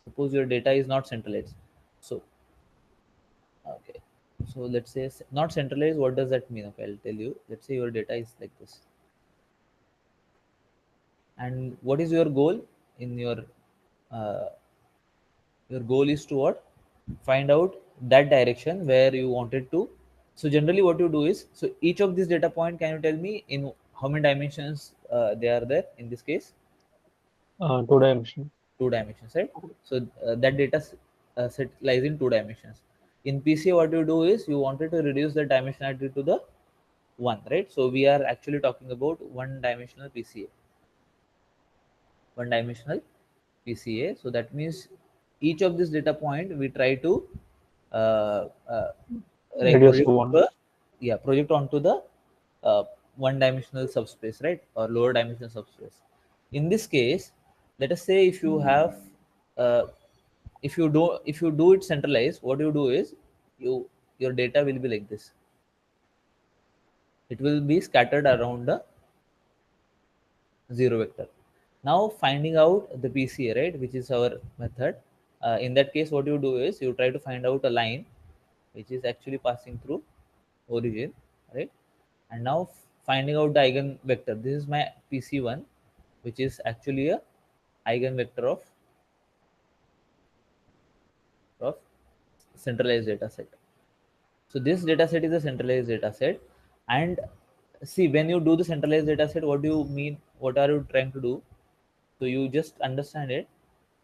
Suppose your data is not centralized. So, okay. So let's say not centralized. What does that mean? Okay, I'll tell you. Let's say your data is like this, and what is your goal in uh, your goal is to what? Find out that direction where you wanted to. So generally what you do is, so each of these data point, can you tell me in how many dimensions they are there in this case? Two-dimension. Two dimensions, right? So that data set lies in two dimensions. In PCA, what you do is you wanted to reduce the dimensionality to the one, right? So we are actually talking about one dimensional PCA, one dimensional PCA. So that means each of this data point we try to uh, uh, like Reduce project to onto one. project onto the uh, one dimensional subspace, right, or lower dimensional subspace. In this case, let us say if you have uh, if you do it centralized, what you do is your data will be like this. It will be scattered around the zero vector. Now finding out the PCA, right, which is our method. In that case, what you do is you try to find out a line which is actually passing through origin, right? And now finding out the eigenvector. This is my PC1, which is actually a eigenvector of centralized data set. So this data set is a centralized data set. And see, when you do the centralized data set, what do you mean? What are you trying to do? So you just understand it.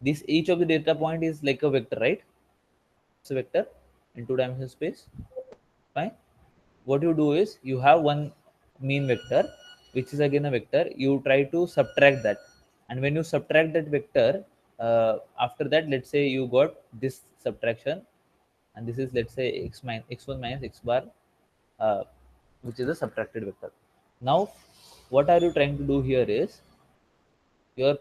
This each of the data point is like a vector, right? It's a vector in two-dimensional space. Fine. What you do is you have one mean vector, which is again a vector. You try to subtract that, and when you subtract that vector, after that, let's say you got this subtraction, and this is, let's say, x1 minus x bar, uh, which is a subtracted vector. Now, what are you trying to do here is your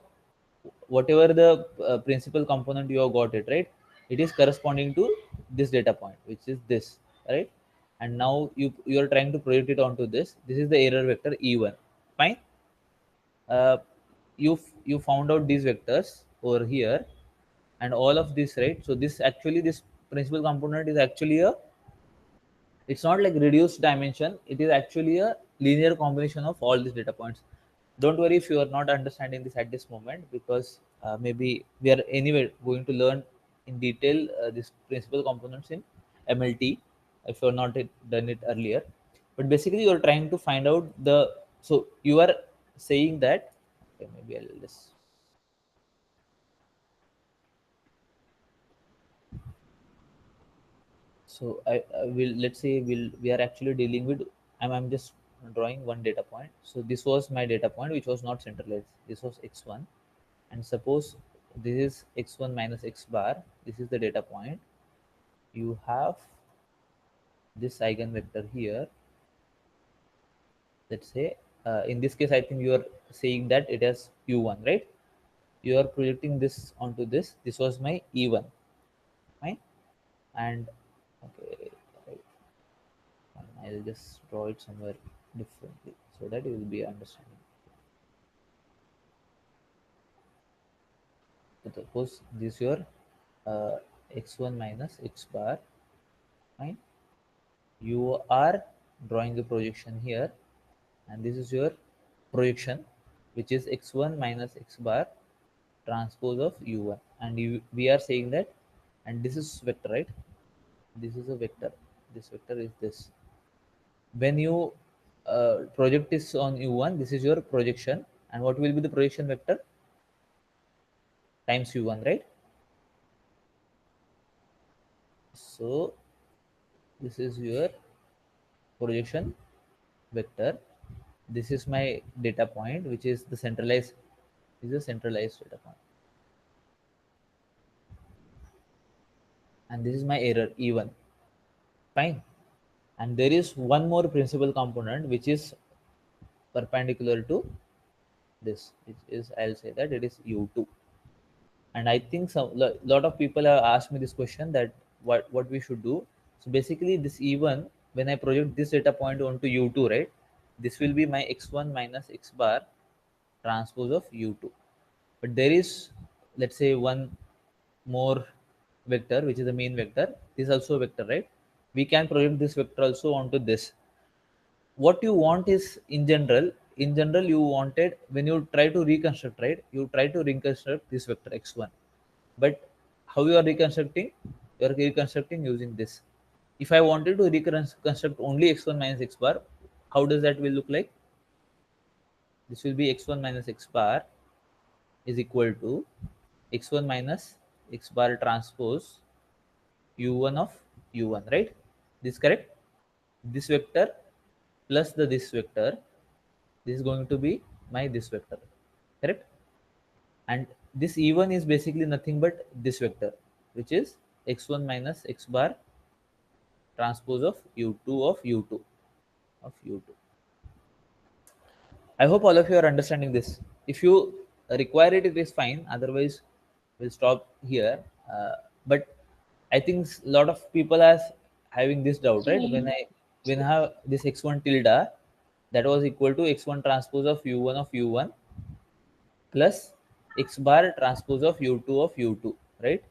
whatever the principal component you have got it, right, it is corresponding to this data point, which is this, right? And now you are trying to project it onto this is the error vector e1. Fine. uh, you found out these vectors over here, and all of this, right? So this actually, this principal component is actually a, it's not like reduced dimension, it is actually a linear combination of all these data points. Don't worry if you are not understanding this at this moment, because maybe we are anyway going to learn in detail this principal components in MLT if you are not done it earlier. But basically you are trying to find out the, so you are saying that, okay, maybe I'll just, so I will, let's say we are actually dealing with, I'm just drawing one data point. So this was my data point which was not centralized, this was x1. And suppose this is x1 minus x bar, this is the data point. You have this eigenvector here, let's say, in this case I think you are saying that it has u1, right? You are projecting this onto this was my e1, right? And okay, right, fine. I'll just draw it somewhere differently so that you will be understanding. So suppose this your uh, x1 minus x bar, fine. You are drawing a projection here, and this is your projection, which is x1 minus x bar transpose of u1. And we are saying that, and this is vector, right? This is a vector, this vector is this. When you project this on u1, this is your projection, and what will be the projection vector? Times u1, right? So this is your projection vector. This is my data point, which is the centralized, is a centralized data point, and this is my error e1. Fine. And there is one more principal component which is perpendicular to this, which is, I'll say that it is u2. And I think some lot of people have asked me this question, that what we should do. So basically this e1, when I project this data point onto u2, right, this will be my x1 minus x bar transpose of u2. But there is, let's say, one more vector which is the main vector. This is also a vector, right? We can project this vector also onto this. What you want is, in general you wanted, when you try to reconstruct, right, you try to reconstruct this vector x1. But how you are reconstructing? You are reconstructing using this. If I wanted to reconstruct only x1 minus x bar, how does that will look like? This will be x1 minus x bar is equal to x1 minus x bar transpose u1 of u1, right? This correct? This vector plus the this vector, this is going to be my this vector, correct? And this e1 is basically nothing but this vector, which is x1 minus x bar transpose of u2 of u2 of u2. I hope all of you are understanding this. If you require it, it is fine, otherwise we'll stop here. But I think a lot of people are having this doubt, right? When I have this x1 tilde, that was equal to x1 transpose of u1 of u1 plus x bar transpose of u2 of u2, right?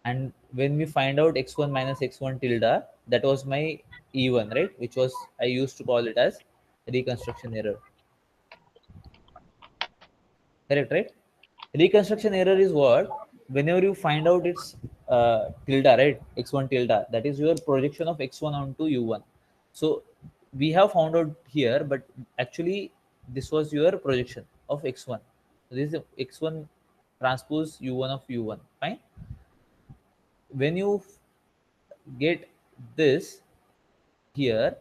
And when we find out x1 minus x1 tilde, that was my e1, right, which was, I used to call it as reconstruction error, correct, right? Reconstruction error is what, whenever you find out its tilde, right? X1 tilde, that is your projection of x1 onto u1. So we have found out here, but actually this was your projection of x1. So this is x1 transpose u1 of u1. Fine. When you get this here,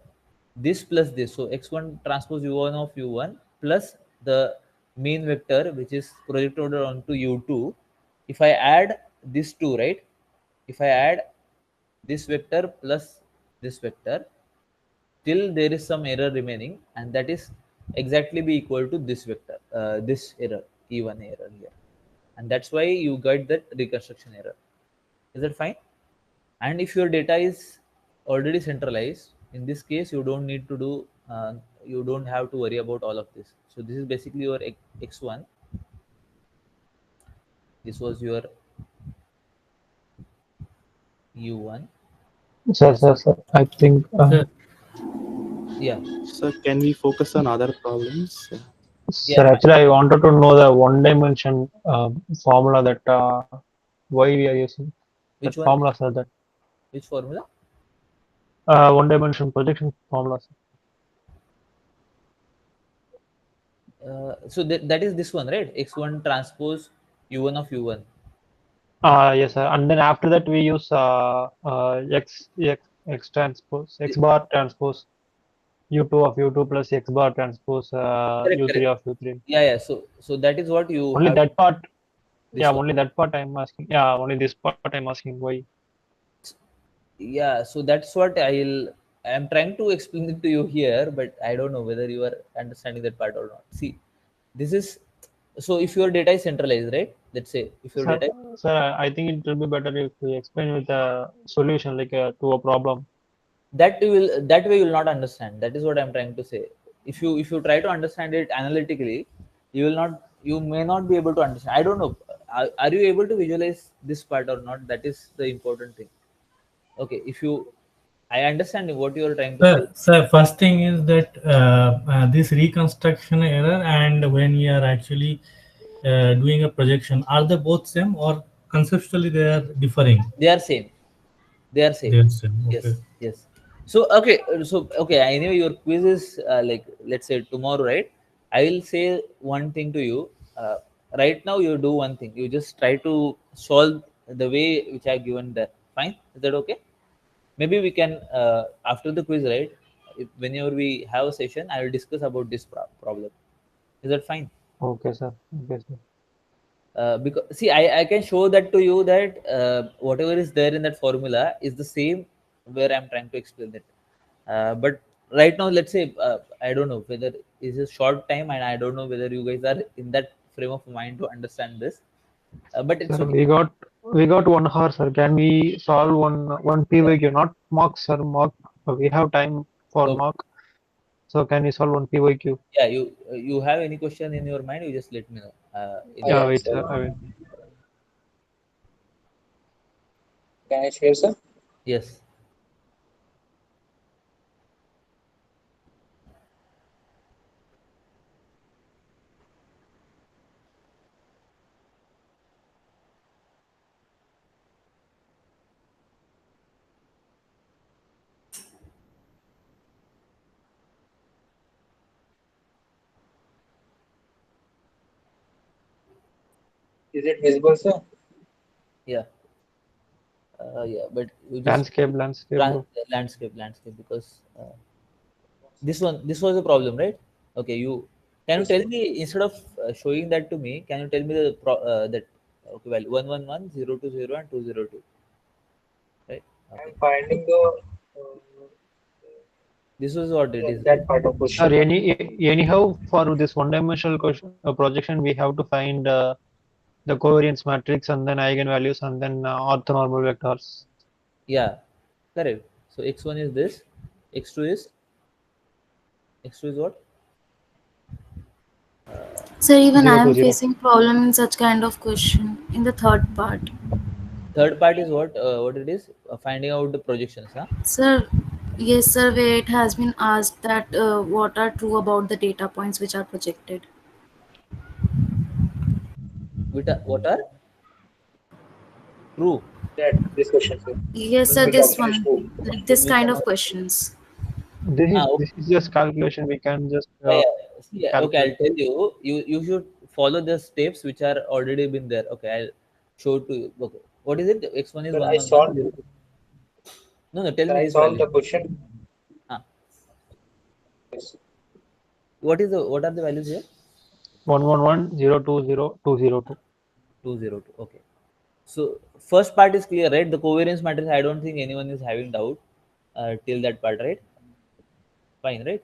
this plus this, so x1 transpose u1 of u1 plus the main vector which is projected onto u2. If I add this two, right, if I add this vector plus this vector, till there is some error remaining, and that is exactly be equal to this vector, this error, e1 error here, and that's why you get that reconstruction error. Is that fine? And if your data is already centralized, in this case you don't need to do you don't have to worry about all of this. So this is basically your x1. This was your u1. Sir, This, sir, sir. I think, Sir, yeah, So can we focus on other problems? yeah, sir, actually, I wanted to know the one dimension formula that why we are using that which one, formula, sir. That which formula? one dimension projection formula, sir. So that is this one, right? X1 transpose u1 of u1. Yes, sir. And then after that, we use x transpose, x bar transpose u2 of u2 plus x bar transpose Correct, u3 correct. of u3. Yeah, yeah. So that is what you Only have. that part. Yeah, This one. only that part I'm asking. Yeah, only this part I'm asking why. Yeah, so that's what I'm trying to explain it to you here, but I don't know whether you are understanding that part or not. See, this is, so if your data is centralized, right? Let's say if your Sir, data, sir, I think it will be better if we explain with a solution like to a problem. that you will, that way you will not understand. That is what I'm trying to say. If you try to understand it analytically, you will not, you may not be able to understand. I don't know. Are you able to visualize this part or not? That is the important thing. Okay, if you, I understand what you are trying to say. sir, first thing is that this reconstruction error and when you are actually doing a projection, are they both same or conceptually they are differing? They are same. They are They same. are same. Yes, Okay. yes. So okay, so okay. I know your quiz is like, let's say tomorrow, right? I will say one thing to you. Right now, you do one thing. You just try to solve the way which I given there. Fine. Is that okay? Maybe we can after the quiz, right? If, whenever we have a session, I will discuss about this problem. Is that fine? Okay, sir. Okay, sir. Because see, I can show that to you that whatever is there in that formula is the same where I'm trying to explain it. But right now, let's say I don't know whether it's a short time, and I don't know whether you guys are in that frame of mind to understand this. But it's Sir, okay. we got 1 hour, sir. Can we solve one Yeah, PYQ? Not mock, sir. Mock. We have time for okay. mock. So can we solve one PYQ? Yeah, you have any question in your mind? You just let me know. In Yeah, your, Yeah, wait, sir. sir. I will. Can I share, sir? yes, Is it visible, sir? yeah, yeah. But you just Landscape, bro. landscape because. This one, this was a problem, right? Okay, you, can you Yes, tell sir. me, instead of showing that to me, can you tell me the that, okay, value 111 020 and 202, right? Okay, I'm finding the this is what it is, right? that part of Sir, question. anyhow, for this one-dimensional question, projection, we have to find the covariance matrix and then eigenvalues and then orthonormal vectors. Yeah, correct. So x1 is this, x2 is, x2 is what? So even I Zero to am zero. facing problem in such kind of question in the third part. Third part is what it is, finding out the projections, huh? Sir, yes, sir, where it has been asked that what are true about the data points which are projected. What are True. That this question, sir. Yes, sir, Second this option is one, true. like So this we kind cannot. of questions. This is just calculation. We can just Yeah, yeah. See, yeah, okay, calculate. I'll tell you. You should follow the steps which are already been there. Okay, I'll show to you. Okay, what is it? X one is Sir, one I one one. solved. No, no. Tell Sir, me I this solved value. the question. Ah, Yes. what is the what are the values here? 111 020 202. 202. Okay. So first part is clear, right? The covariance matrix. I don't think anyone is having doubt till that part, right? Fine, right?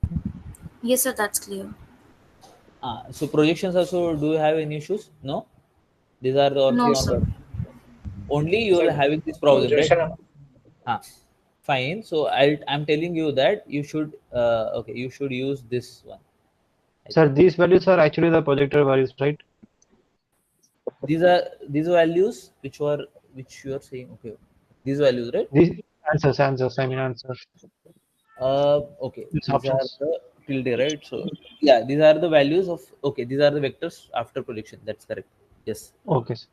Yes, sir, that's clear. So projections also. Do you have any issues? No. These are the No, orthonormal. sir. Only you Sir, are having this problem, right? projection. Ah, fine. So I'm telling you that you should okay, you should use this one. I Sir, think these values are actually the projected values, right? these values which you are saying. Okay, these values, right? These answers. I mean answers. Okay, These these are options. the tilde, right? So yeah, these are the values of okay. These are the vectors after projection. That's correct. Yes. Okay, sir.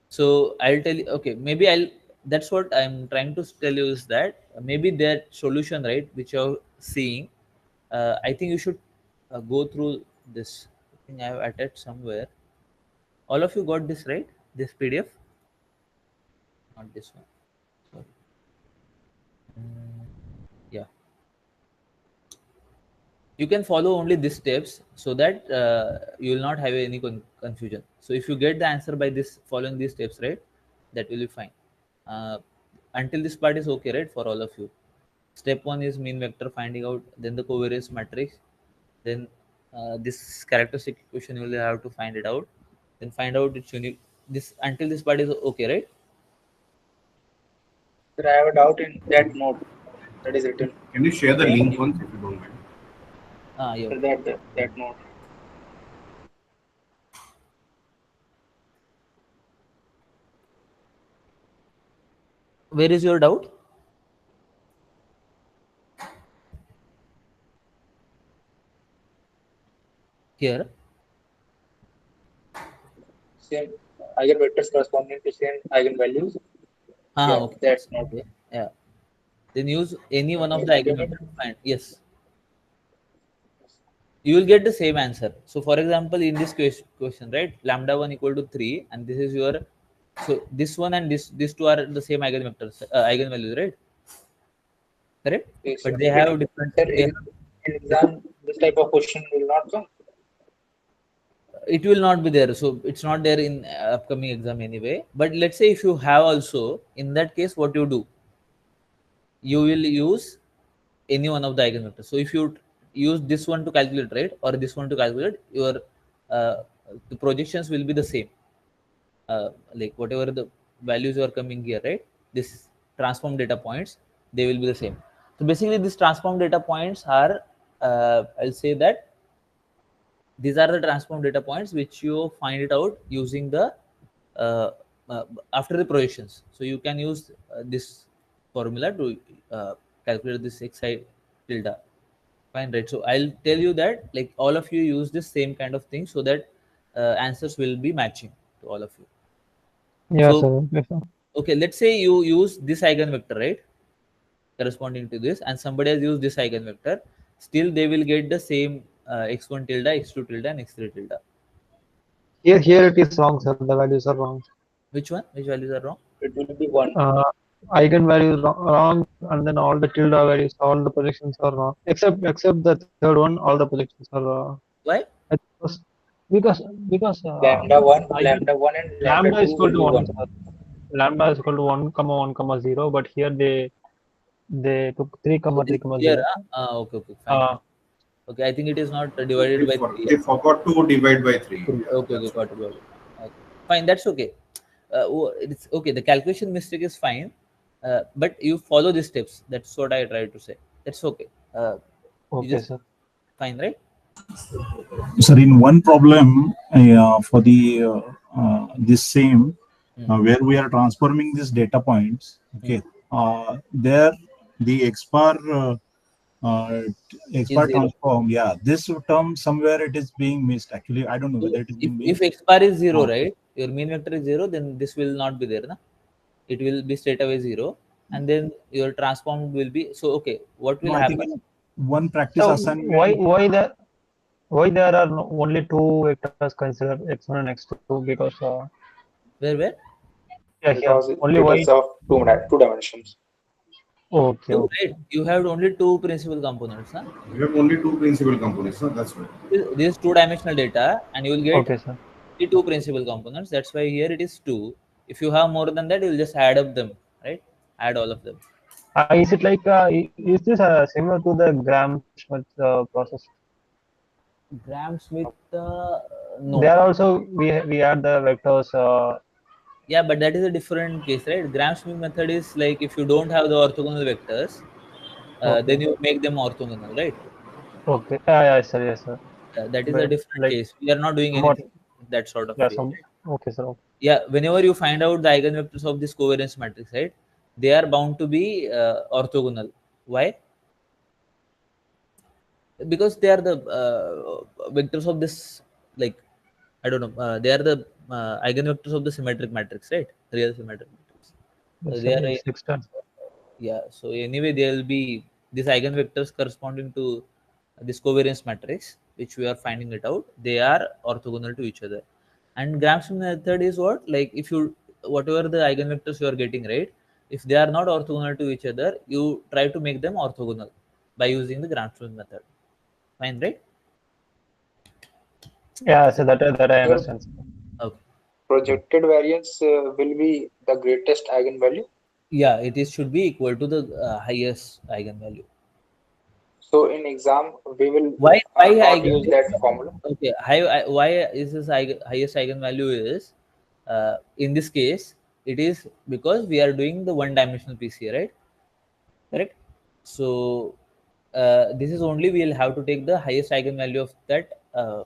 So I'll tell you. Okay, maybe I'll. That's what I'm trying to tell you is that maybe that solution, right, which you're seeing. I think you should go through this. I think I have attached somewhere. All of you got this, right? This PDF, not this one. Sorry. Mm, yeah, you can follow only these steps so that you will not have any confusion. So if you get the answer by this following these steps, right, that will be fine. uh, until this part is okay, right, for all of you. Step one is mean vector finding out, then the covariance matrix, then this characteristic equation you will have to find it out, then find out its unique. This until this part is okay, right? Sir, I have a doubt in that note that is written. Can you share the Can link you, once if you don't mind? Yeah, sir, okay. that note. Where is your doubt here? Same eigenvectors corresponding to same eigenvalues. Yeah, Okay, that it's note. okay. Yeah, then use any one of Okay, the I get it. eigenvector to find. Yes, you will get the same answer. So for example, in this question, right, lambda 1 equal to 3, and this is your, so this one and this these two are the same eigenvectors, eigenvalues, right? Correct. Okay, sir. But they have different, Sir, they have, in exam, this type of question will not come. it will not be there, so it's not there in upcoming exam anyway. But let's say if you have also, in that case what you do, you will use any one of the eigenvectors. So if you use this one to calculate, right, or this one to calculate, your uh, the projections will be the same. Like whatever the values are coming here, right, this transform data points, they will be the same. So basically these transform data points are, I'll say that these are the transform data points which you find it out using the uh, uh, after the projections. So you can use this formula to calculate this xi tilde. Fine, right? So I'll tell you that like all of you use this same kind of thing so that answers will be matching to all of you. Yeah, So sir. Okay, sir. okay, let's say you use this eigenvector, right, corresponding to this, and somebody has used this eigenvector. Still, they will get the same x1 tilde, x2 tilde, and x3 tilde. Here it is wrong, sir. The values are wrong. Which one? Which values are wrong? It will be one. Eigenvalues wrong, and then all the tilde values, all the projections are wrong, except the third one. All the projections are Why? I think because because eigen Lambda one, and lambda lambda is two equal will to be one, one. sir. Lambda is equal to 1 comma 1 comma 0, but here they took 3 Oh, comma this 3 comma here. 0. Okay, okay, fine, Uh, fine. Okay, I think it is not So divided by three. they forgot to divide by 3. Three. Yeah, Okay, okay, that's got what. it, got it. Okay. Fine, that's okay. It's okay. The calculation mistake is fine, but you follow the steps. That's what I tried to say. That's okay. You okay, just sir. fine, right? Sir, in one problem for the this same Hmm. where we are transforming these data points, Hmm. okay, there the X bar uh, X Is bar zero. transform, yeah, this term somewhere it is being missed. Actually, I don't know So whether it is being if missed. x bar is zero, Uh, right, your mean vector is zero, then this will not be there, na? it will be straight away 0, and then your transform will be, so okay, what No, will I think happen? in one practice So assignment, why there are only two vectors considered x1 and x2 because Where? yeah, here because only it why. is of two dimensions. Okay, Two, okay, right? You have only two principal components, huh? We have only two principal components, so that's why. This two-dimensional data, and you will get okay, sir. the two principal components. That's why here it is two. If you have more than that, you will just add up them, right? Add all of them. Is it like is this similar to the Gram-Schmidt process? Gram Smith, no. There also we add the vectors. Yeah, but that is a different case, right? Gram Smith method is like if you don't have the orthogonal vectors, then Okay, you make them orthogonal, right? okay, yeah, yes, sir. That is a But different like case. We are not doing somewhat, anything in that sort of yeah, way. some. Okay, sir. Okay. Yeah, whenever you find out the eigenvectors of this covariance matrix, right, they are bound to be orthogonal. Why? Because they are the vectors of this, like, I don't know, they are the eigenvectors of the symmetric matrix, right? Real symmetric matrix. Yes, They sir. are It's external. yeah, so anyway there will be these eigenvectors corresponding to this covariance matrix which we are finding it out, they are orthogonal to each other. And Gram-Schmidt method is what, like, if you, whatever the eigenvectors you are getting, right, if they are not orthogonal to each other, you try to make them orthogonal by using the Gram-Schmidt method. Fine, right? Yeah, so that I Sir, understand, sir. Okay. projected variance will be the greatest eigenvalue. Yeah, it is should be equal to the highest eigenvalue. So in exam, we will Why not use eigen? that formula. Okay, why is this highest eigenvalue is in this case it is because we are doing the one dimensional PCA, right? Correct. So this is only we will have to take the highest eigenvalue of uh,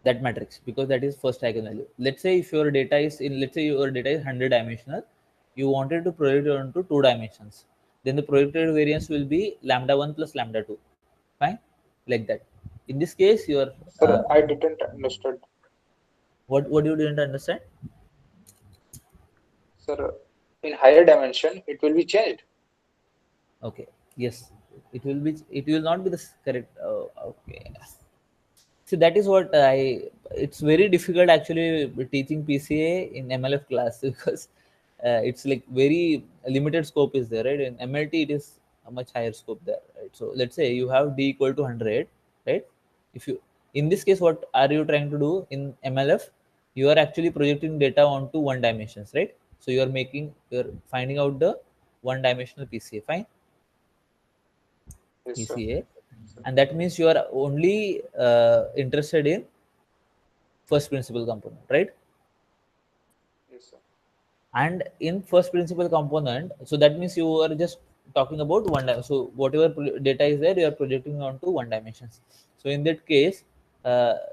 that matrix, because that is first eigenvalue. Let's say if your data is in, let's say your data is 100 dimensional, you wanted to project it onto two dimensions, then the projected variance will be lambda 1 plus lambda 2. Fine, like that. In this case your Sir, I didn't understand. what you didn't understand? Sir, in higher dimension, it will be changed. Okay, yes, it will be, it will not be the correct. Okay, see, that is what I. It's very difficult actually teaching PCA in MLF class because it's like very limited scope is there, right? In MLT, it is a much higher scope there, right? So let's say you have D equal to 100, right? If you, in this case, what are you trying to do in MLF? You are actually projecting data onto one dimensions, right? So you are making, you're finding out the one dimensional PCA. Fine, Yes, sir. PCA, Yes, sir. and that means you are only interested in first principle component, right? Yes, sir. And in first principle component, so that means you are just talking about so whatever data is there, you are projecting onto one dimensions. So in that case,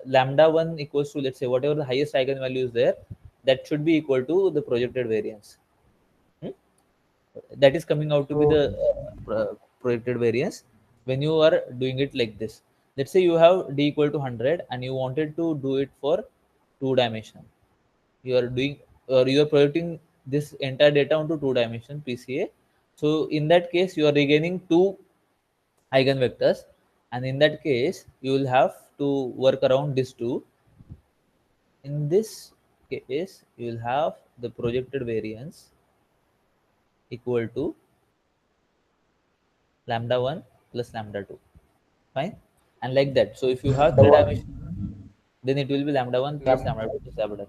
lambda 1 equals to, let's say, whatever the highest eigenvalue is there, that should be equal to the projected variance. Hmm? That is coming out to be So, the projected variance when you are doing it like this. Let's say you have D equal to 100 and you wanted to do it for two dimension. You are doing, or you are projecting this entire data onto two dimension PCA. So in that case, you are regaining two eigenvectors, and in that case, you will have to work around these two. In this case, you will have the projected variance equal to lambda 1 plus lambda 2. Fine, and like that. So if you have the three one dimension, then it will be lambda 1 plus lam lambda 2 plus lambda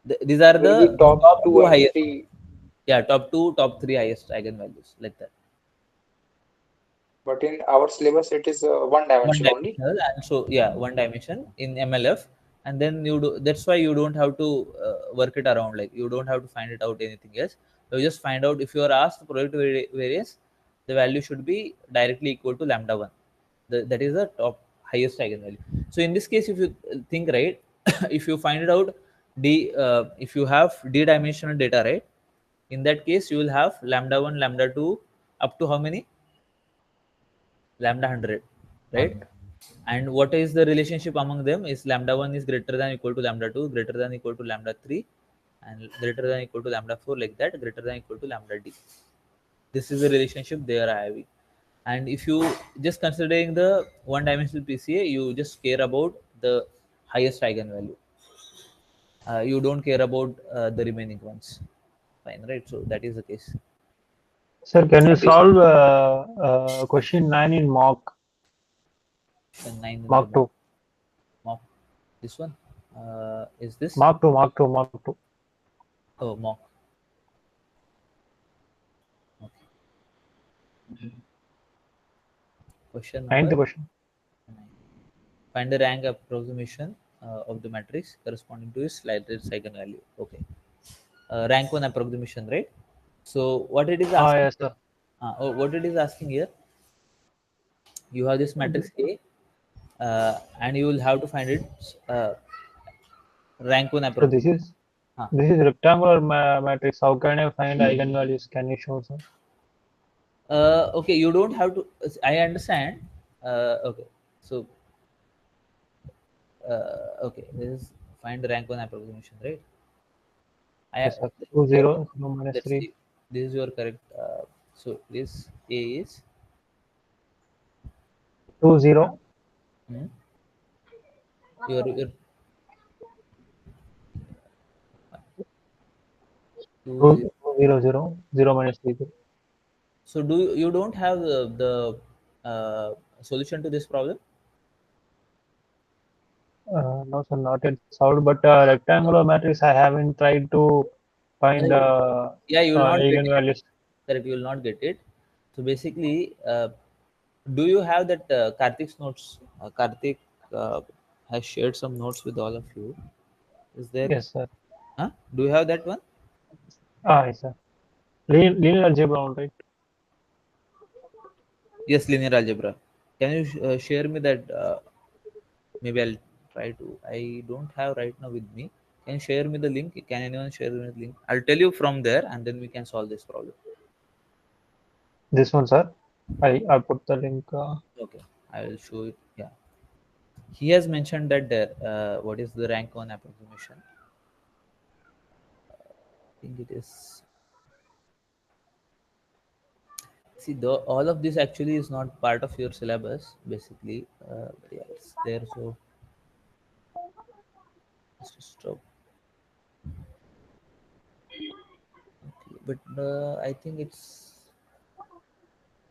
3. These are will be the top top two two and highest. three, Yeah, top two, top three highest eigenvalues, like that. but in our syllabus, it is one One dimension only. dimensional, and so yeah, one dimension in MLF, and then you do, that's why you don't have to work it around, like you don't have to find it out anything else. You just find out, if you are asked project variance, the value should be directly equal to lambda 1. That is the top highest eigenvalue. So in this case, if you think, right, if you find it out D, if you have D dimensional data, right, in that case you will have lambda 1 lambda 2 up to how many, lambda 100, right? And what is the relationship among them is lambda 1 is greater than equal to lambda 2, greater than equal to lambda 3, and greater than equal to lambda 4 like that, greater than equal to lambda d. This is the relationship they are having. And if you just considering the one dimensional PCA, you just care about the highest eigenvalue. You don't care about the remaining ones. Fine, right? So that is the case. Sir, can you Okay. solve question 9 in Question 9 in the Mark 2? mock. This one is this? Mark 2, Mark 2, Mark 2. Oh, mock. Okay. Question Ninth number question. 9. Find the rank approximation of the matrix corresponding to its latest eigenvalue. Okay. Rank one approximation, right? So what it is Ah, asking? yes, sir. What it is asking here? You have this matrix A, and you will have to find its rank one So this approximation. is Uh, this is rectangular matrix. How can I find eigenvalues? Can you show, sir? okay, you don't have to. I understand. Okay, so okay, this is find the rank one approximation, right? I Yes, sir. 2, let, 0, 0 minus let's 3. see. This is your correct. So this A is 2, 0, hmm, your 2 2, 0. 0, 0, 0 minus 3. So do you don't have the solution to this problem? No, sir, not yet solved. But rectangular matrix, I haven't tried to find Yeah, you will not get it. eigenvalues. Correct, you will not get it. So basically, do you have that Karthik's notes? Karthik has shared some notes with all of you. Is there? Yes, sir. Huh? Do you have that one? Ah, yes, sir. Linear algebra, all right. Yes, linear algebra. Can you share me that? Maybe I'll try to. I don't have right now with me. Can you share me the link? Can anyone share me the link? I'll tell you from there, and then we can solve this problem. This one, sir. I put the link. Okay, I will show it. Yeah, he has mentioned that there. What is the rank on approximation? I think it is. See, all of this actually is not part of your syllabus, basically. But yeah, it's there. So just stop. Okay. But I think it's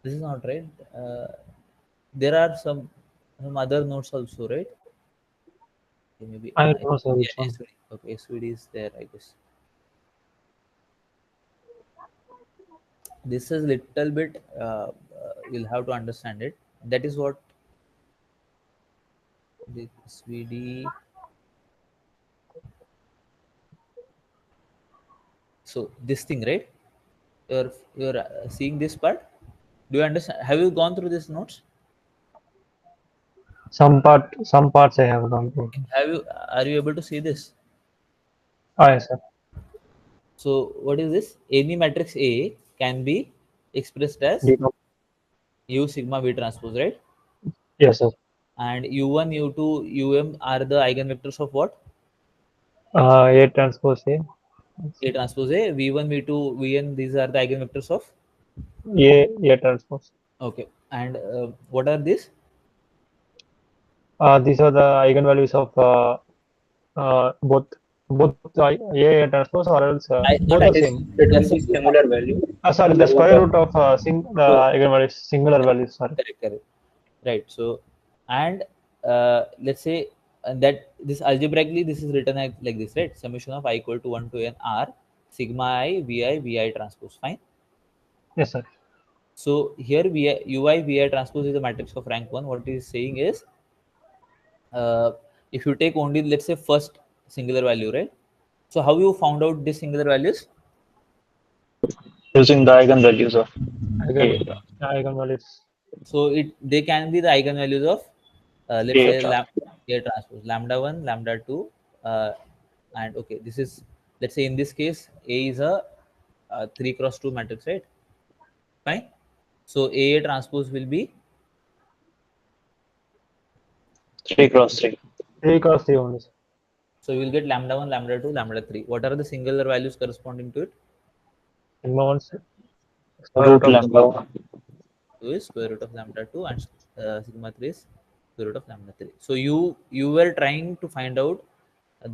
this is not right. There are some other notes also, right? Okay, maybe I don't know, sir, yeah, which one. SVD. Okay, SVD is there, I guess. This is little bit. You'll have to understand it. That is what the SVD. So this thing, right? You're seeing this part. Do you understand? Have you gone through these notes? Some parts I have gone through. Have you? Are you able to see this? Ah, yes, sir. So what is this? Any matrix A can be expressed as Decom- U sigma V transpose, right? Yes, sir. And U1, U2, Um are the eigenvectors of what? A transpose A. A transpose A. V1, V2, Vn. These are the eigenvectors of. A transpose. Okay. And what are these? These are the eigenvalues of both A transpose, or else Not both That are is same. that yeah, will be simply similar value Sorry, for the both square the root of the so eigenvalues, singular values. Sorry. correct, correct. Right. So and let's say that this algebraically this is written like this, right? Summation of I equal to 1 to n r sigma I vi transpose. Fine. Yes, sir. So here vi transpose is a matrix of rank 1. What it is saying is if you take only let's say first singular value, right? So how you found out this singular values? Using the eigenvalues of Eigen A, eigenvalues. So it they can be the eigenvalues of let's A say transpose. A transpose lambda 1, lambda 2, and okay, this is let's say in this case A is a 3 cross 2 matrix, right? Fine. So A transpose will be 3 cross 3. 3 cross 3 only, sir. So you will get lambda 1, lambda 2, lambda 3. What are the singular values corresponding to it? Sigma 1 square root Root of lambda. lambda 1. 2 is square root of lambda 2, and sigma 3 is square root of lambda 3. So you were trying to find out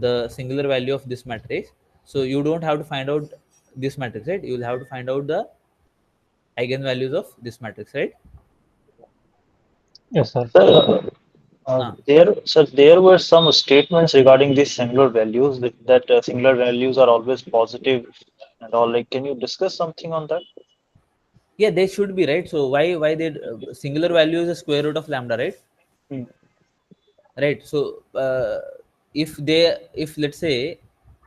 the singular value of this matrix. So you don't have to find out this matrix, right? You will have to find out the eigenvalues of this matrix, right? Yes, sir. Sir, Ah, there were some statements regarding these singular values that singular values are always positive and all. Like, can you discuss something on that? yeah, they should be, right? So why they singular value is a square root of lambda, right? Hmm. Right. So if let's say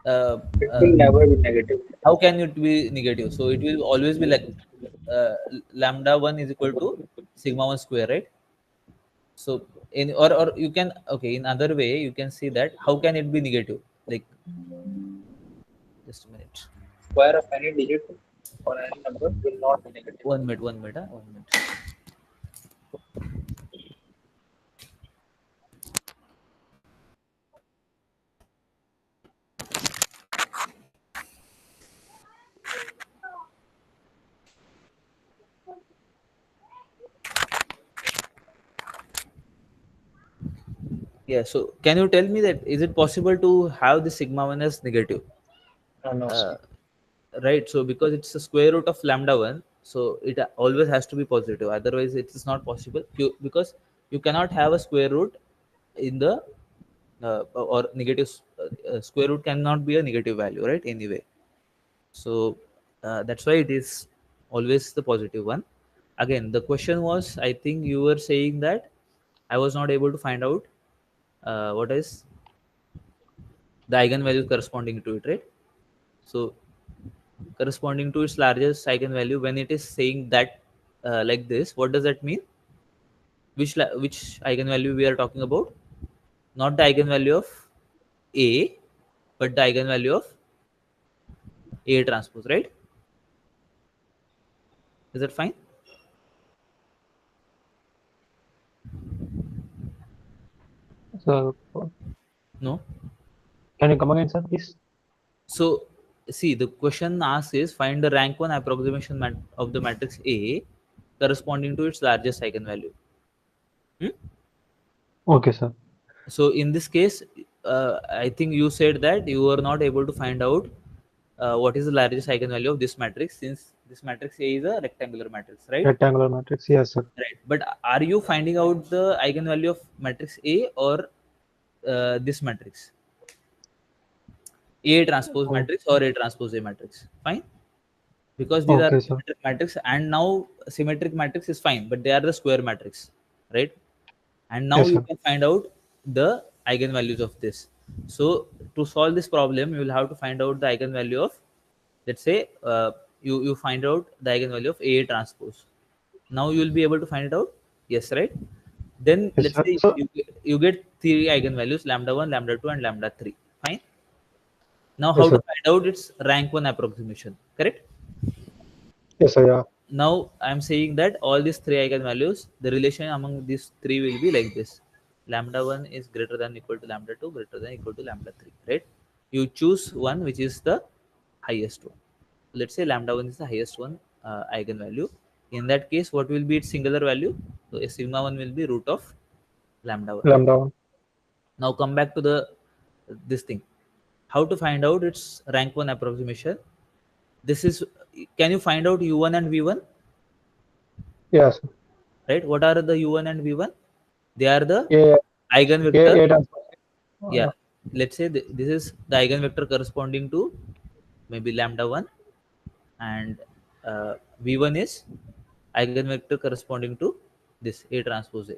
uh, It uh, will never be negative. how can it be negative? So it will always be like uh, lambda 1 is equal to sigma 1 square, right? So in or you can, okay, in other way you can see that how can it be negative? Like, just a minute. Square of any digit or any number will not be negative. 1 minute, 1 minute, 1 minute. Yeah. So can you tell me that is it possible to have the sigma 1 as negative? No, sir. Uh, right. So because it's a square root of lambda 1, so it always has to be positive. Otherwise, it is not possible. Because you cannot have a square root in the or negative square root cannot be a negative value, right? Anyway. So that's why it is always the positive one. Again, the question was, I think you were saying that I was not able to find out what is the eigenvalue corresponding to it, right? So corresponding to its largest eigenvalue, when it is saying that like this, what does that mean? Which eigenvalue we are talking about? Not the eigenvalue of A, but the eigenvalue of A transpose, right? Is that fine? So, No. can you come again, sir, please? So see, the question asked is find the rank one approximation of the matrix A corresponding to its largest eigenvalue. Hmm? Okay, sir. So in this case, I think you said that you were not able to find out what is the largest eigenvalue of this matrix, since this matrix A is a rectangular matrix, right? Rectangular matrix. Yes, sir. Right. But are you finding out the eigenvalue of matrix A or this matrix? A transpose Oh, matrix or A transpose A matrix? Fine. Because these are okay, sir. symmetric matrix, and now symmetric matrix is fine, but they are the square matrix, right? And now Yes, you sir. can find out the eigenvalues of this. So to solve this problem, you will have to find out the eigenvalue of, let's say, you find out the eigenvalue of A transpose. Now you will be able to find it out. Yes, right? Then Yes, let's sir. say So, you get three eigenvalues, lambda 1, lambda 2, and lambda 3. Fine. Now yes, how to sir. find out its rank 1 approximation? Correct? Yes, sir. Yeah. Now I'm saying that all these three eigenvalues, the relation among these three will be like this: lambda 1 is greater than equal to lambda 2, greater than equal to lambda 3, right? You choose one which is the highest one. Let's say lambda 1 is the highest one eigenvalue. In that case, what will be its singular value? So a sigma 1 will be root of lambda 1. Lambda 1. Now come back to the this thing. How to find out its rank 1 approximation? This is, can you find out u1 and v1? Yes. Right? What are the u1 and v1? They are the A, eigenvector. A transpose. Yeah, let's say this is the eigenvector corresponding to maybe lambda 1, and v1 is eigenvector corresponding to this A transpose A.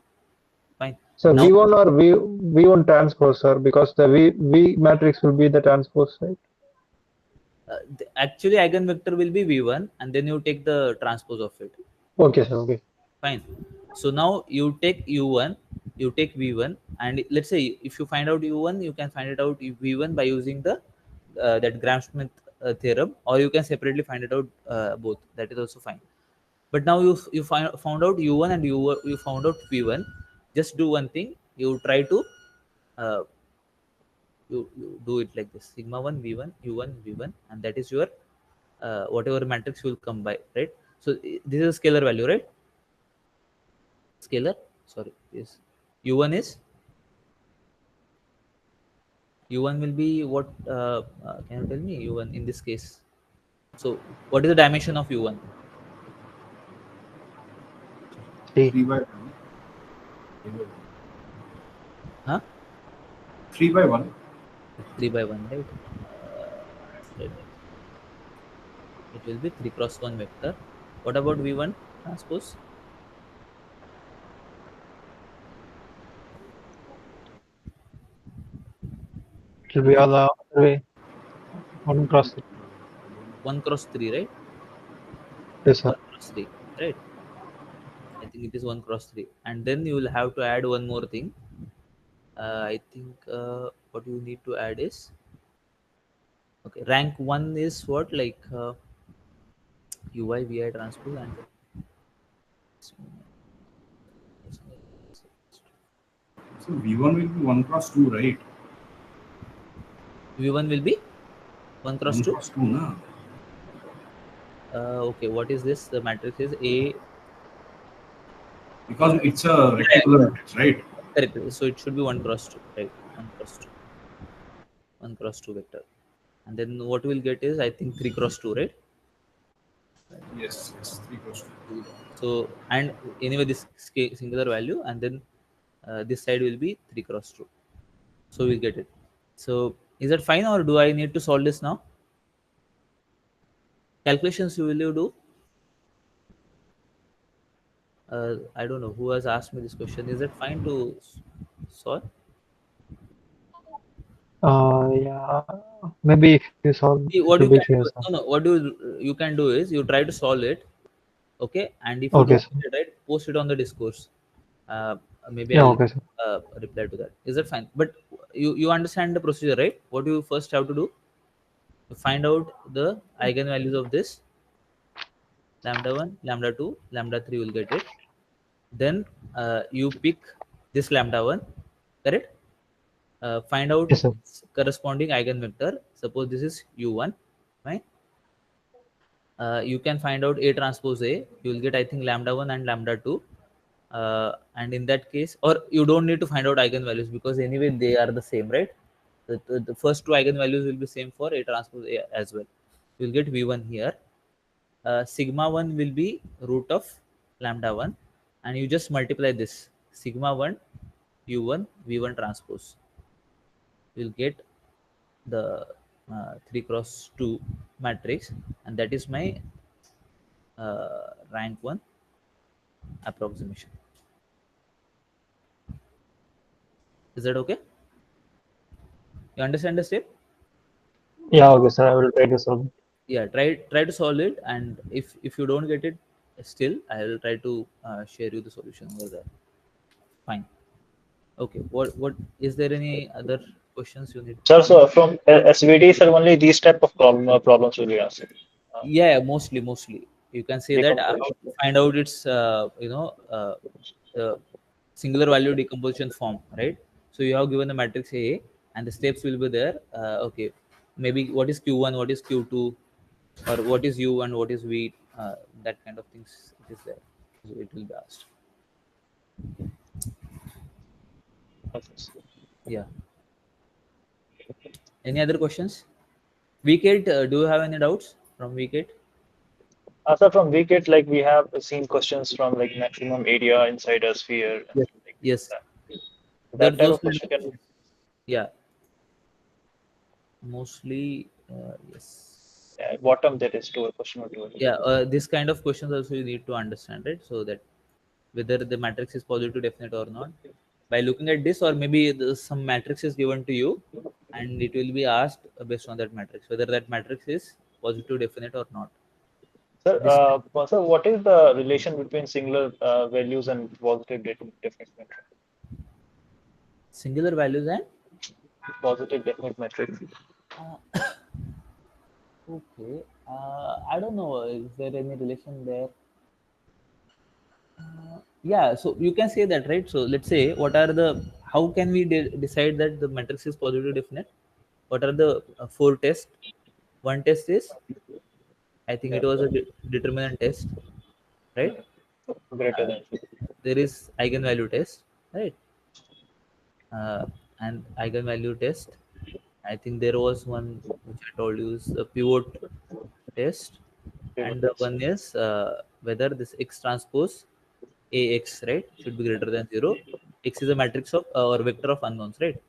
Fine. So Now V1 or V1 transpose, sir, because the V matrix will be the transpose, right? actually eigenvector will be v1, and then you take the transpose of it. Okay, sir. Okay. Fine. So now you take u1, you take v1, and let's say if you find out u1, you can find it out v1 by using the that Gram-Schmidt theorem, or you can separately find it out both. That is also fine. But now you found out u1 and you found out v1. Just do one thing. You try to uh, you do it like this: sigma 1 v1 u1 v1, and that is your whatever matrix you will come by, right? So this is a scalar value, right? Scalar, sorry, is u1 is u1 will be what, can you tell me u1 in this case? So what is the dimension of u1? 3. 3 by 1. Huh? 3 by 1. 3 by 1, right? Right. It will be 3 cross 1 vector. What about v1 transpose? It will be all the other way. 1 cross 3. 1 cross 3, right? Yes, sir. 1 cross 3, right? I think it is 1 cross 3. And then you will have to add one more thing. I think what you need to add is, okay, rank 1 is what, like ui vi transpose, and then So V1 will be 1 cross 2, right? v1 will be 1 cross 1 2. cross 2, na? Okay, what is this? The matrix is a, Because it's a rectangular matrix, right? correct. So it should be 1 cross 2, right? 1 cross 2, 1 cross 2 vector. And then what we'll get is, I think, 3 cross 2, right? Yes, yes, 3 cross 2. So, and anyway, this singular value, and then this side will be 3 cross 2. So we'll get it. So is that fine, or do I need to solve this now? Calculations you will you do? I don't know who has asked me this question. Is it fine to solve? Yeah. Maybe if you solve, See, it what will you be can clear, do, sir. no, no, what you can do is you try to solve it, okay? And if you Okay, don't sir. get it right, post it on the discourse. Uh, Maybe Yeah, I'll okay, sir. reply to that. Is that fine? But you understand the procedure, right? What you first have to do, to find out the eigenvalues of this lambda 1, lambda 2, lambda 3 will get it. Then you pick this lambda 1, correct? Find out Yes, sir. its corresponding eigenvector. Suppose this is u1, right? You can find out a transpose a. You will get, I think, lambda 1 and lambda 2. And in that case, or you don't need to find out eigenvalues, because anyway they are the same, right? The first two eigenvalues will be same for a transpose a as well. You will get v1 here. Sigma 1 will be root of lambda 1, and you just multiply this sigma 1 u1 v1 transpose. You'll get the 3 cross 2 matrix, and that is my rank 1 approximation. Is that okay? You understand the step? Yeah, okay, sir. I will try to solve. Yeah, try to solve it, and if you don't get it still, I will try to share you the solution over there. Fine. Okay, what is there any other questions you need? Sir, so from SVD, sir, only these type of problems will be answered. Yeah, mostly you can say that how Decomposition. to find out its singular value decomposition form, right? So you have given the matrix A, and the steps will be there. Okay, maybe what is q1, what is q2, or what is u1, what is v, that kind of things it is there. So it will be asked. Yeah. Any other questions? Week 8, do you have any doubts from week 8? Sir, from Wicket, like we have seen questions from like maximum area inside a sphere and Yes. like Yes. that. That type Those of will question can be, yeah, mostly, yes. bottom that is to a question or two. Yeah, this kind of questions also you need to understand, right? So that whether the matrix is positive definite or not, by looking at this, or maybe some matrix is given to you, and it will be asked based on that matrix whether that matrix is positive definite or not. Sir, This sir, what is the relation between singular values and positive definite metric? singular values and Positive definite metric. uh, okay, I don't know, is there any relation there? Yeah, so you can say that, right? So let's say, what are the how can we decide that the matrix is positive definite? What are the four tests? One test is, I think Yeah. it was a determinant test, right? Greater Uh, than. there is eigenvalue test, right? And eigenvalue test. I think there was one which I told you is a pivot test, Pivot and the test. one is whether this X transpose AX, right, should be greater than zero. X is a matrix of or vector of unknowns, right?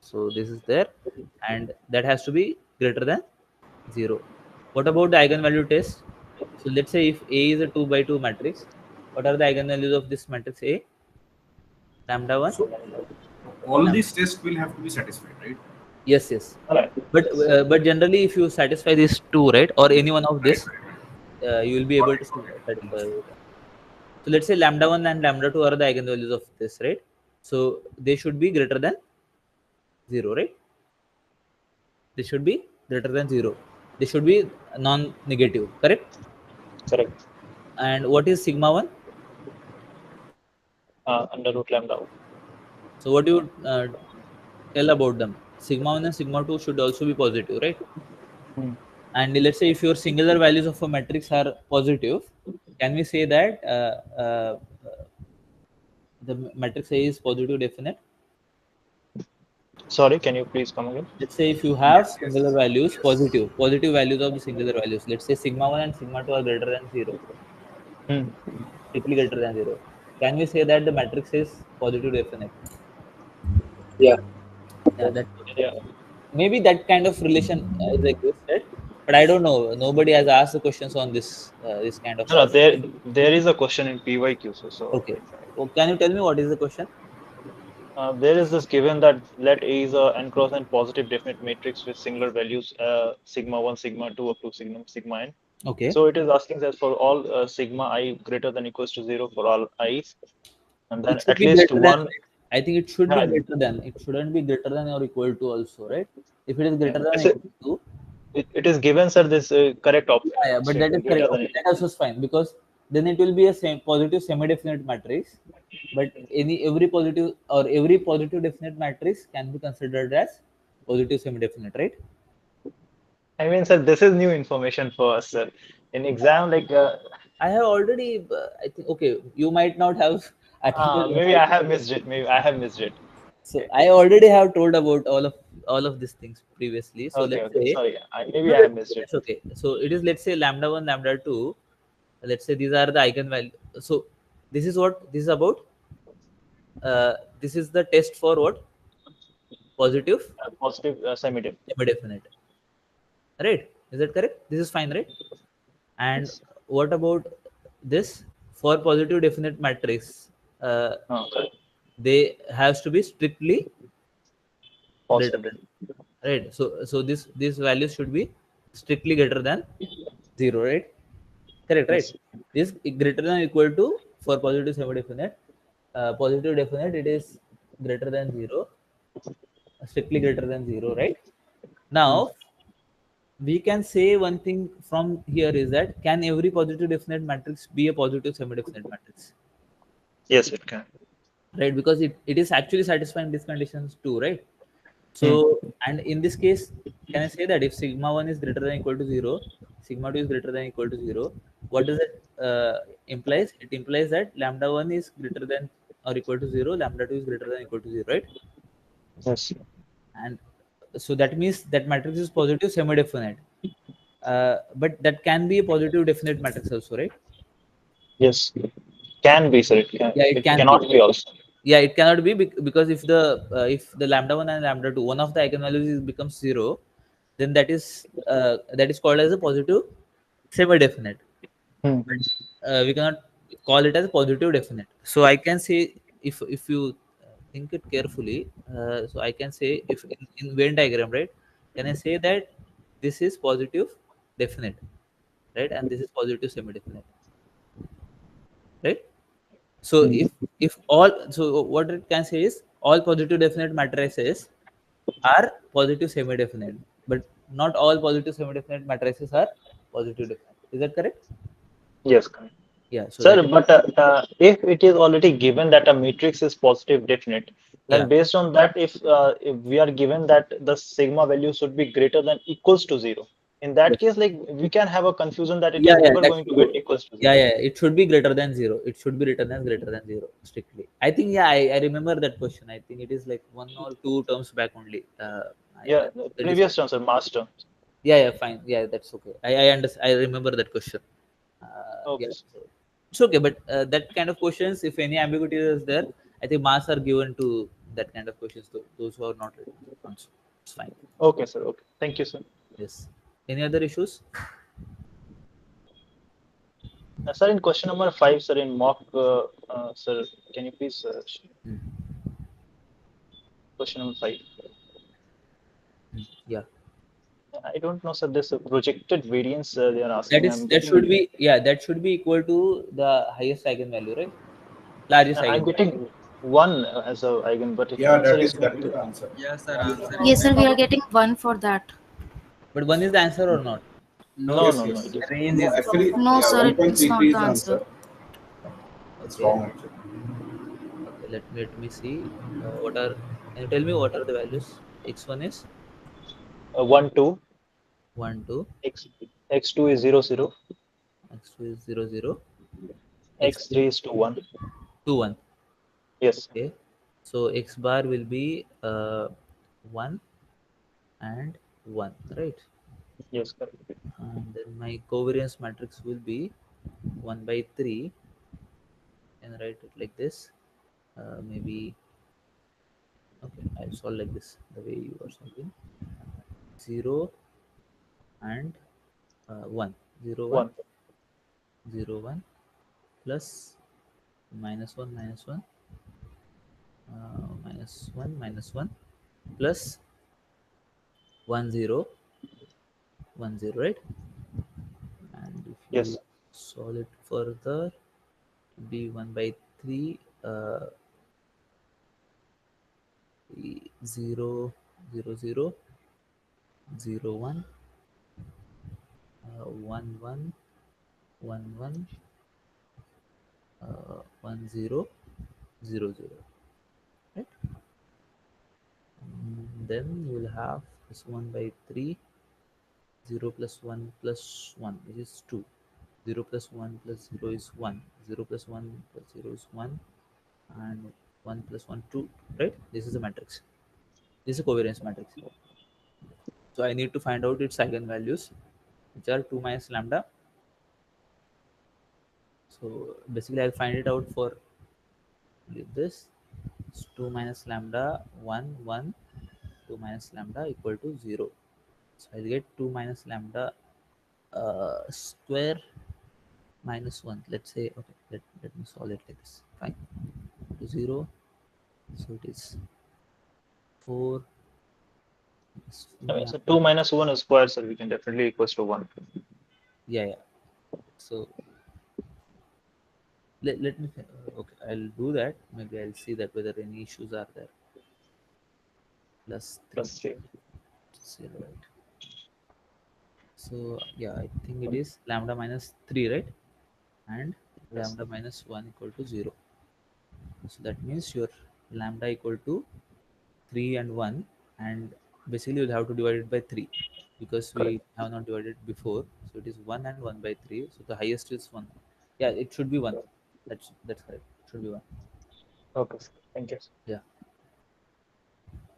So this is there, and that has to be greater than zero. What about the eigenvalue test? So let's say if A is a 2 by 2 matrix, what are the eigenvalues of this matrix A? Lambda 1, So all lambda. these tests will have to be satisfied, right? Yes, yes. Alright. Yes. But generally, if you satisfy these two, right, or any one of Right, this, right, right. you will be able to satisfy Understood. both. So let's say lambda 1 and lambda 2 are the eigenvalues of this, right? So they should be greater than 0, right? They should be greater than 0. They should be non-negative, correct? Correct. And what is sigma 1? Under root lambda. So what do you tell about them? Sigma 1 and sigma 2 should also be positive, right? Hmm. And let's say if your singular values of a matrix are positive, can we say that the matrix A is positive definite? Sorry, can you please come again? Let's say if you have Yes, singular yes, values, yes. positive values of the singular values. Let's say sigma 1 and sigma 2 are greater than 0, Hmm. strictly greater than 0. Can we say that the matrix is positive definite? Yeah. Yeah, that's what. Yeah. Maybe that kind of relation is existed, but I don't know. Nobody has asked the questions on this kind of No, no, stuff. there is a question in PYQ. So Okay. like, Oh, can you tell me what is the question? there is this given that let A is a n cross n positive definite matrix with singular values sigma 1, sigma 2 up to sigma n. Okay. So it is asking that for all sigma I greater than equals to 0 for all i's, and then It should at be least greater than, one. right? I think it should be uh, greater than. It shouldn't be greater than or equal to also, right? If it is greater than or it's a, equal to, it is given, sir, this correct option yeah, but that is statement correct. greater than Okay, that also is fine because then it will be a same positive semi-definite matrix. But every positive or every positive definite matrix can be considered as positive semi-definite, right? I mean, sir, this is new information for us, sir. In exam, like, I have already, I think, okay, you might not have attended maybe my I have previous missed it. Maybe I session. have missed it. So Okay, I already have told about all of these things previously. So okay, let's okay. say, Sorry, maybe no, I have missed it. that's okay. So it is, let's say, lambda 1, lambda 2. Let's say these are the eigenvalue. So this is what this is about. This is the test for what? Positive Positive semi-diff. semi-definite, right? Is that correct? This is fine, right? And Yes. what about this? For positive definite matrix, Correct. they has to be strictly greater Positive. than, right? So this value should be strictly greater than 0, right? Correct, right? Yes. This greater than or equal to, for positive semi-definite, positive definite, it is greater than 0, strictly greater than 0, right? Hmm. Now we can say one thing from here is that can every positive definite matrix be a positive semi-definite matrix, Yes, it can. right? Because it is actually satisfying these conditions too, right? Hmm. So, and in this case, can I say that if sigma 1 is greater than equal to 0, sigma 2 is greater than equal to 0, what does it implies? It implies that lambda 1 is greater than or equal to 0, lambda 2 is greater than equal to 0, right? Yes. And so that means that matrix is positive semi-definite. But that can be a positive definite matrix also, right? Yes. Can be, sir. It can. Yeah, it It can cannot be. be also. Yeah, it cannot be because if the lambda 1 and lambda 2, one of the eigenvalues becomes 0, then that is called as a positive semi definite, Hmm. but we cannot call it as a positive definite. So I can say, if you think it carefully, so I can say, if in Venn diagram, right, can I say that this is positive definite, right, and this is positive semi definite, right? So Hmm. if all, so what it can say is all positive definite matrices are positive semi-definite, but not all positive semi-definite matrices are positive definite. Is that correct? Yes, correct. Yeah, so that Sir, is, but if it is already given that a matrix is positive definite, yeah, then based on that, if we are given that the sigma value should be greater than equals to zero, in that yes, case, like we can have a confusion that it yeah, is yeah, never that's going to get true. equals to Yeah, zero. yeah, it should be greater than zero. It should be written as greater than zero strictly. I think, yeah, I remember that question. I think it is like one or two terms back only. Yeah, the The previous discussion. terms are mass terms. Yeah, yeah, fine. Yeah, that's okay. I understand. I remember that question. Yeah, Okay. so it's okay. But that kind of questions, if any ambiguity is there, I think marks are given to that kind of questions. To those who are not written. Also, it's fine. Okay, sir. Okay. Thank you, sir. Yes. Any other issues? Sir, in question number five, sir, in mock, sir, can you please question number five? Yeah. I don't know, sir. This projected variance they are That asking. is I'm that should getting, be, yeah, that should be equal to the highest eigenvalue, right? Largest I'm eigenvalue. getting one as a eigen, but if Yeah, answer that is is going that is to the answer. Yes, sir. One is the Answer is Yes, answer. sir, one. we are getting 1 for that. But one is the answer or not? No, no, Yes, no, sir. no. yes. It is Range No, is one. actually, No, yeah, sir, it's 1.33 not is the the answer. answer. That's Okay. wrong actually. Okay. Let me see. What are? Can you tell me what are the values? X1 is 1 2. 1 2. X2 is 0 0. X2 is 0 0. X3 X3 is 2 1. 2 1. Yes, Okay. So X bar will be 1 and 1, right? yes, correct. And then my covariance matrix will be 1 by 3, and write it like this. Maybe, okay, I'll solve like this, the way you are solving. 0 and 1. 0 1 1. 0 1 plus minus 1 minus 1 minus 1 minus 1 plus 1 0 1 0, right? And if you Yes. solve it further, be 1 by 3, 0 0 0 0 1 1 1 1 1 1 0 0 0, right? Then you will have this 1 by 3, 0 plus 1 plus 1, which is 2. 0 plus 1 plus 0 is 1. 0 plus 1 plus 0 is 1. And 1 plus 1, 2, right? This is a matrix. This is a covariance matrix. So I need to find out its eigenvalues, which are 2 minus lambda. So basically, I'll find it out for this. It's 2 minus lambda 1 1, 2 minus lambda equal to 0. So I'll get 2 minus lambda square minus 1. Let's say, okay, let me solve it like this. Fine. To 0. So it is 4 minus I 4 mean, so lambda. 2 minus 1 is square, so we can definitely equals to 1. Yeah, yeah. So let me, okay, I'll do that. Maybe I'll see that whether any issues are there. Plus 3. Plus 3. 0, right? So yeah, I think it is lambda minus 3, right? And Yes, lambda minus 1 equal to 0. So that means your lambda equal to 3 and 1, and basically you'll have to divide it by 3 because correct. we have not divided before. So it is 1 and 1 by 3. So the highest is 1. Yeah, it should be 1. That's correct. It should be 1. Okay, sir. Thank you. Yeah.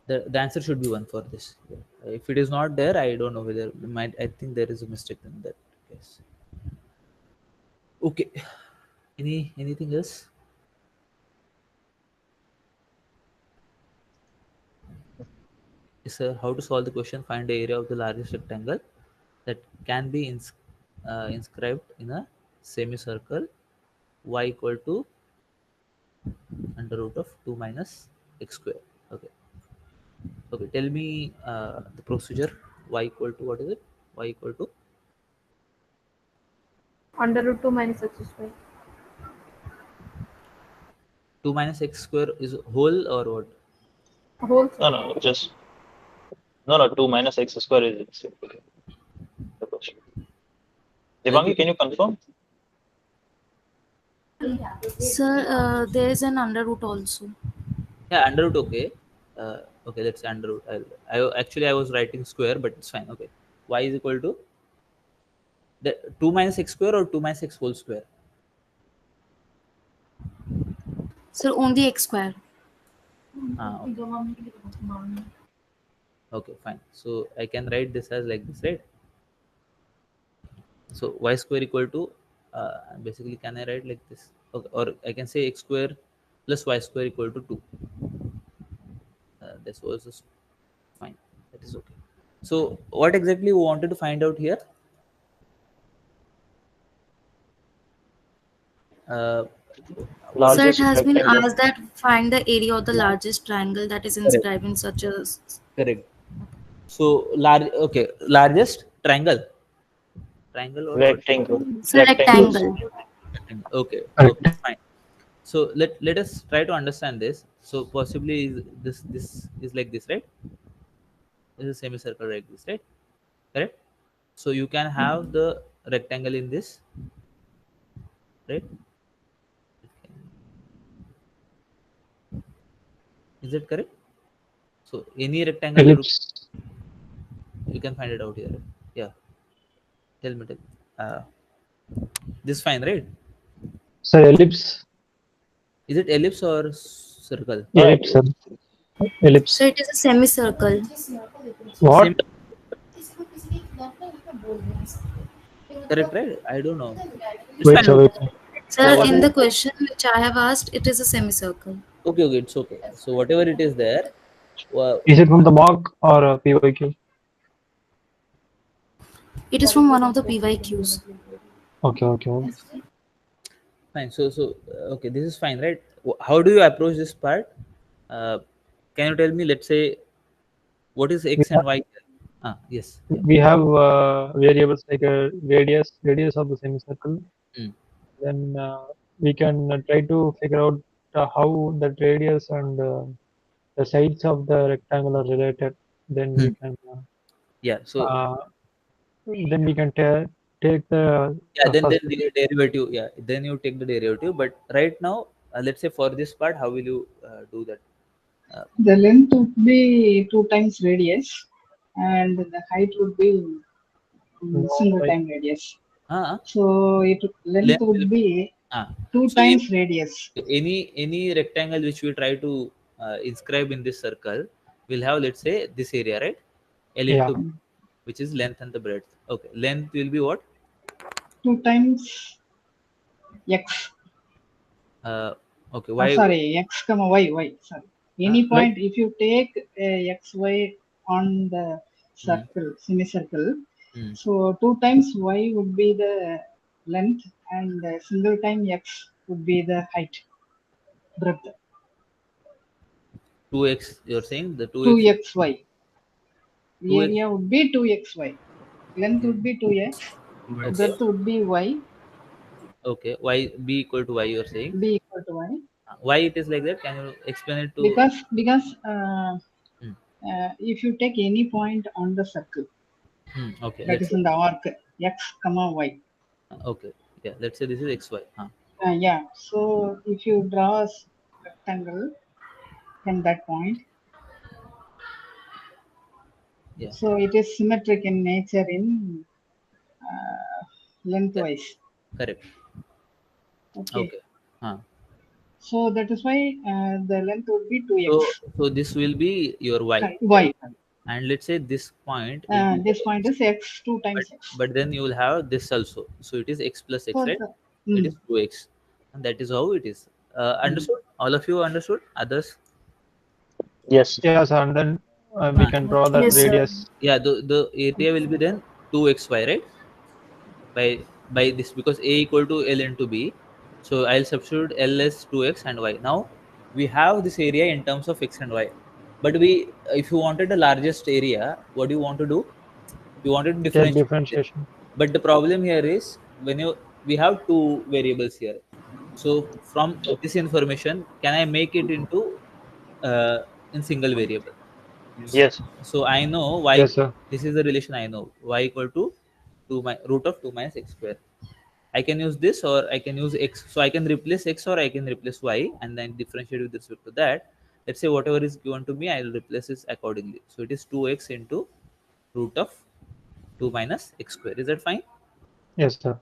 The answer should be 1 for this. Yeah. If it is not there, I don't know whether might, I think there is a mistake in that case. Okay. Anything else? Is how to solve the question, find the area of the largest rectangle that can be inscribed in a semicircle, y equal to under root of 2 minus x square. Okay. Okay, tell me the procedure. Y equal to, what is it? Y equal to Under root 2 minus x square. 2 minus x square is whole or what? Whole No, square. no, just no. 2 minus x square is simple. The question. Like Devangi, can you confirm? Sir, there is an under root also. Yeah, under root. Okay. Okay, let's say under root. I was writing square, but it's fine. Okay. Y is equal to the 2 minus x square or 2 minus x whole square. Sir, only x square. Okay. Okay, fine. So I can write this as like this, right? So y square equal to basically can I write like this? Okay, or I can say x square plus y square equal to 2. This was just fine. That is okay. So what exactly we wanted to find out here? Uh, what is Sir, it Largest has been rectangle. asked that find the area of the largest triangle that is correct? inscribed in such a. Correct. So large. Okay, largest triangle or what? Rectangle. Sir, Rectangle. rectangle. Rectangle. Okay. Correct. Okay. Fine. So let us try to understand this. So possibly this is like this, right? This is semicircle like this, right? Correct. So you can have the rectangle in this, right? Is it correct? So any rectangle Ellipse. you can find it out here. Yeah. Tell me. Uh, this fine, right? Sir, ellipse. Is it ellipse or circle? Ellipse, sir. So Ellipse. it is a semicircle. Same. What? Correct, right? I don't know. It's Wait, fine. sir, wait. Yeah. Sir, in the question which I have asked, it is a semicircle. Okay. Okay. It's okay. So whatever it is there. Well, Is it from the mock or PYQ? It is from one of the PYQs. Okay, okay. fine. Okay. This is fine, right? How do you approach this part? Uh, can you tell me? Let's say what is We x and have, y? Yes. Yeah. we have variables like radius of the semicircle. Mm. Then we can try to figure out how that radius and the sides of the rectangle are related. Then Hmm. we can Yeah. So uh, then we can take the yeah, then first. the derivative. Yeah, then you take the derivative. But right now, let's say for this part, how will you do that? Uh, The length would be 2 times radius, and the height would be No, single like time radius. uh, So it length length will would be be uh, two so times radius. any rectangle which we try to inscribe in this circle will have, let's say, this area, right? L yeah, into B, which is length and the breadth. Okay, length will be what? 2 times x. Uh, okay, why? Sorry, x comma y. Sorry. Any like point if you take x y on the Mm, circle semicircle, mm, so 2 times y would be the length, and single time x would be the height breadth. 2x. You're saying the 2x, 2xy. The 2x. area would be 2xy. Length would be 2x. Okay, Breadth would be y. okay. Y b equal to y. You're saying B equal to y. why it is like that? Can you explain it to? Because Mm, if you take any point on the circle okay, that let's is say. in the arc x comma y. Okay, yeah. Let's say this is xy. Yeah. So if you draw a rectangle from that point, Yeah. so it is symmetric in nature in lengthwise. Correct. Okay. Okay. Huh. So that is why the length would be 2x. So this will be your y, Y. and let's say this point will be This your point x, is x, 2 but times x. then you will have this also. So it is x plus x, So right? the, It is mm, 2x, and that is how it is. mm. Understood? All of you understood? Others? Yes. yes, and then we Uh, can draw that Yes, sir. radius. yeah. The area will be then 2xy, right? By this, because a equal to l into b, so I'll substitute l as 2x and y. Now we have this area in terms of x and y, but we, if you wanted the largest area, what do you want to do? You wanted to Take differentiate this. differentiation. But the problem here is, when you we have two variables here, so from this information, can I make it into uh, in single variable? Yes. So I know y, Yes, sir. this is the relation. I know y equal to 2 root of 2 minus x square. I can use this or I can use x. So I can replace x or I can replace y and then differentiate with respect to that. Let's say whatever is given to me, I will replace this accordingly. So it is 2x into root of 2 minus x square. Is that fine? Yes, sir.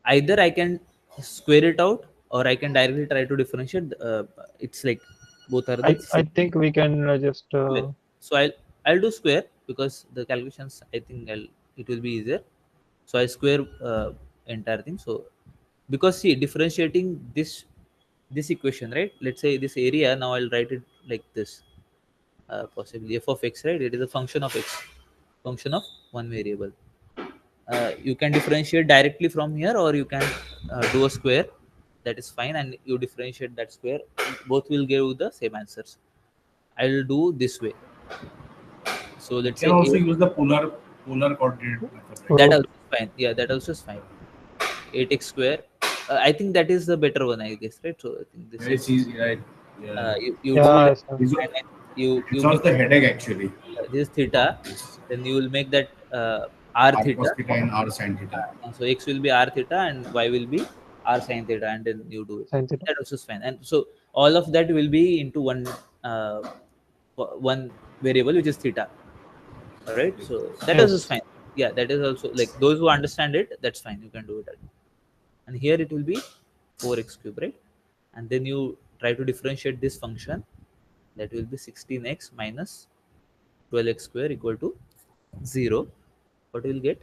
Either I can square it out or I can directly try to differentiate. It's like both are the I same. think we can just Square. So I'll do square because the calculations I think it will be easier. So I square entire thing. So because see differentiating this equation, right? Let's say this area, now I'll write it like this. Possibly f of x, right? It is a function of x, function of one variable. You can differentiate directly from here or you can do a square, that is fine, and you differentiate that square, both will give the same answers. I will do this way. So We let's can say also a, use the polar coordinate method, right? that root. also is fine. Yeah, that also is fine. 8x square. I think that is the better one, I guess, right? So I think this Yeah, is it's easy, right? Yeah. you do Yeah, that, yes, sir. It's, and then you it's make also the headache actually. this theta, This then you will make that r R theta. cos theta and R sin theta. So x will be r theta and y will be r sin theta, and then you do it. Sin theta. That also is fine. And so all of that will be into uh, one variable, which is theta. All right. So that also is Yes. fine. Yeah, that is also like those who understand it. That's fine. You can do it. And here it will be 4x cube, right? And then you try to differentiate this function. That will be 16x minus 12x square equal to 0. What will get?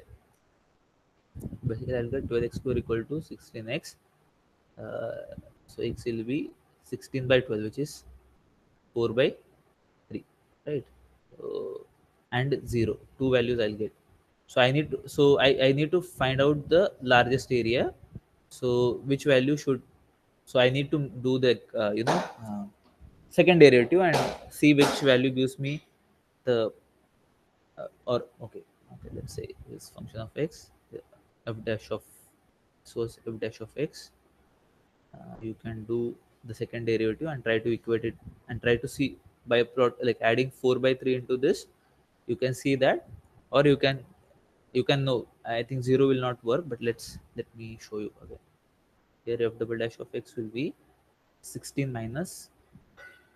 Basically, I'll get 12x square equal to 16x. Uh, so x will be 16 by 12, which is 4 by 3, right? So, and 0, two values I'll get. So I need to find out the largest area. So which value should, so I need to do the second derivative and see which value gives me the or okay, let's say this function of x, f dash of, so f dash of x, you can do the second derivative and try to equate it and try to see by plot, like adding 4 by 3 into this, you can see that, or you can know. I think 0 will not work, but let me show you again. Here f double dash of x will be 16 minus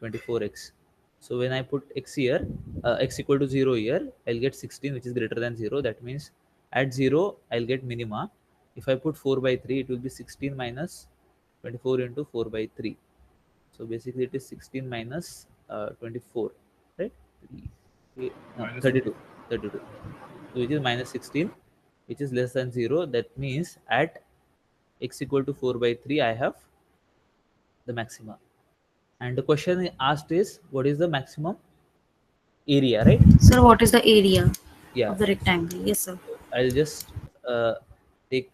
24x. So when I put x here, x equal to 0 here, I'll get 16, which is greater than 0. That means at 0, I'll get minima. If I put 4 by 3, it will be 16 minus 24 into 4 by 3. So basically, it is 16 minus 24, right? 3, no, Minus 32, 24. 32. So which is minus 16, which is less than 0. That means at x equal to 4 by 3, I have the maxima. And the question asked is, what is the maximum area, right? Sir, what is the area Yeah. of the rectangle? Yes, sir. I'll just take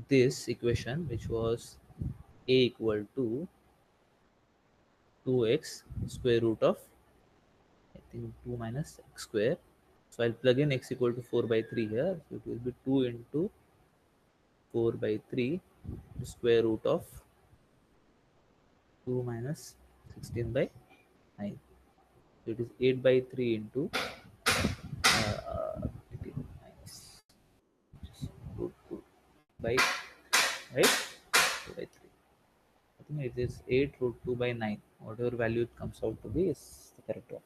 this equation, which was a equal to 2x square root of, I think, 2 minus x square. So I'll plug in x equal to 4 by 3 here. So it will be 2 into 4 by 3 square root of 2 minus 16 by 9. So it is 8 by 3 into 18 minus root 2 by, right? 2 by 3. I think it is 8 root 2 by 9. Whatever value it comes out to be is the correct one.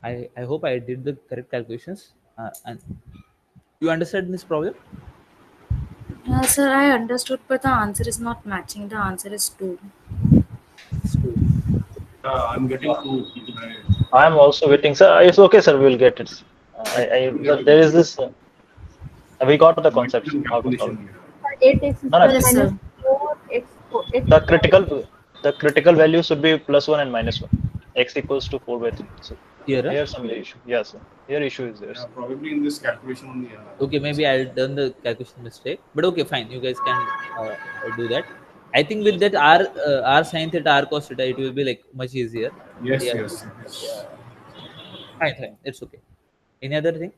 I hope I did the correct calculations. And you understand this problem? Sir, I understood, but the answer is not matching. The answer is 2. It's two. I'm getting two. I am also waiting, sir. It's okay, sir. We'll get it. There is this. We got the concepts Multiple how to solve. calculation here. 8x No, no. square Yes, minus sir. 4x x The square. critical value should be +1 and -1. X equals to 4 by 3. So Here, huh? here some issue. Yes, sir. Here issue is there, Yeah, sir. probably in this calculation only. Okay, maybe I'll done the calculation mistake, but okay, fine. You guys can do that. I think with that r sin theta, r cos theta, it will be like much easier. But Yes, yeah, yes. It is. yeah, fine. It's okay. Any other thing?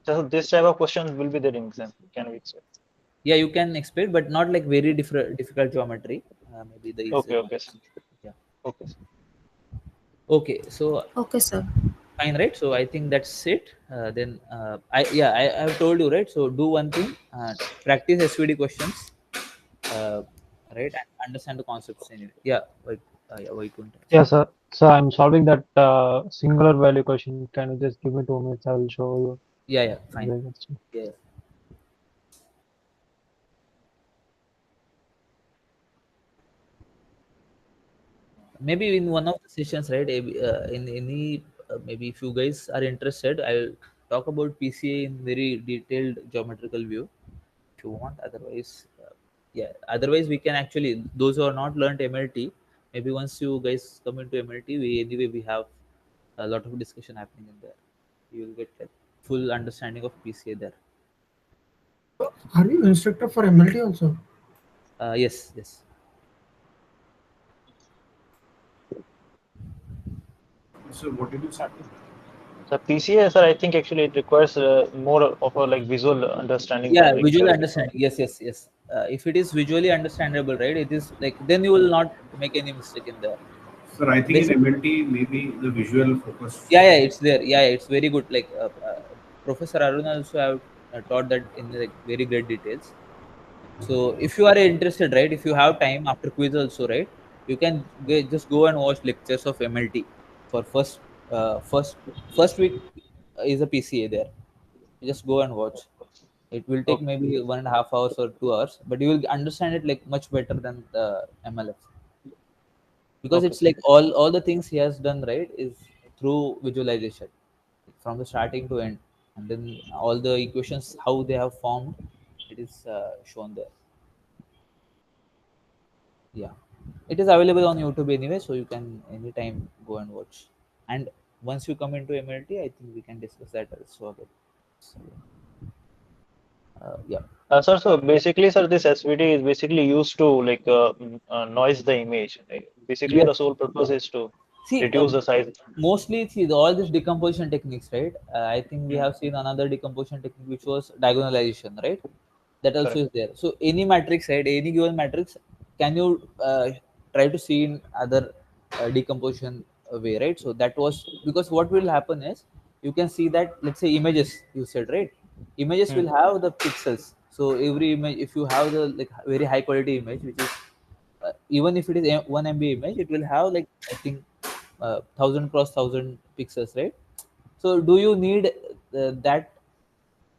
So this type of questions will be there in exam. Can we expect? Yeah, you can expect, but not like very difficult geometry. Maybe the easier Okay, one. okay, sir. Yeah. Okay, sir. Okay. So Okay, sir. Fine, right? So I think that's it. Then I have told you, right? So do one thing, practice SVD questions, uh, right, and understand the concepts anyway. Yeah, why couldn't I? Yeah, sir. So I'm solving that singular value question. Can you just give me 2 minutes? I will show you. Yeah, yeah, the fine. next one. Yeah, yeah. Maybe in one of the sessions, right? In any, maybe if you guys are interested, I'll talk about PCA in very detailed geometrical view if you want. Otherwise, yeah, otherwise we can actually, those who are not learned MLT, maybe once you guys come into MLT, we anyway we have a lot of discussion happening in there. You will get like full understanding of PCA there. Are you instructor for MLT also? Yes, yes. So what did you say? So PCA, sir, I think actually it requires more of a like visual understanding Yeah, than like visual theoretical. understanding. Yes, yes, yes. If it is visually understandable, right, it is like, then you will not make any mistake in there. Sir, I think in Basic. MLT maybe the visual focus Yeah, should yeah, be. it's there. Yeah, yeah, it's very good. Like Professor Arun also have taught that in like very great details. So if you are interested, right, if you have time after quiz also, right, you can just go and watch lectures of MLT for first week is a PCA there. You just go and watch. It will take Okay, maybe 1.5 hours or 2 hours, but you will understand it like much better than the MLF, because okay, it's sir. like all the things he has done, right, is through visualization from the starting to end, and then all the equations how they have formed, it is shown there. Yeah, it is available on YouTube anyway, so you can anytime go and watch. And once you come into MLT, I think we can discuss that also again. So, yeah. Sir, so basically, sir, this SVD is basically used to like noise the image. Right? Basically, the Yes. sole purpose is to See, reduce the size. mostly see all these decomposition techniques, right? I think we Hmm, have seen another decomposition technique which was diagonalization, right? That also correct. is there. So any matrix, right? Any given matrix, can you try to see in other decomposition way, right? So that was because what will happen is you can see that, let's say images you said, right? Images Hmm, will have the pixels. So every image, if you have the like very high quality image, which is even if it is 1 MB image, it will have like I think 1000 cross 1000 pixels, right? So do you need that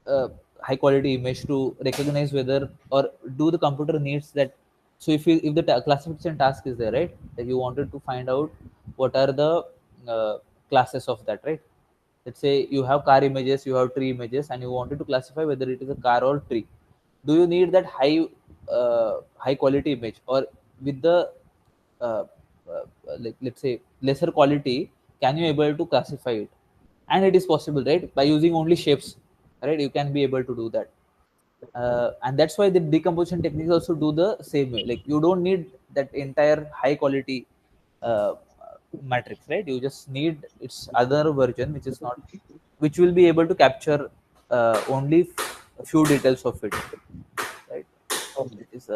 uh, high quality image to recognize whether, or do the computer needs that? So if the classification task is there, right, that you wanted to find out what are the classes of that, right? Let's say you have car images, you have tree images, and you wanted to classify whether it is a car or tree. Do you need that high quality image, or with the uh, like let's say lesser quality, can you able to classify it? And it is possible, right, by using only shapes, right? You can be able to do that. And that's why the decomposition techniques also do the same way. Like you don't need that entire high quality uh, matrix, right? You just need its other version, which is not, which will be able to capture only a few details of it, right? okay. It is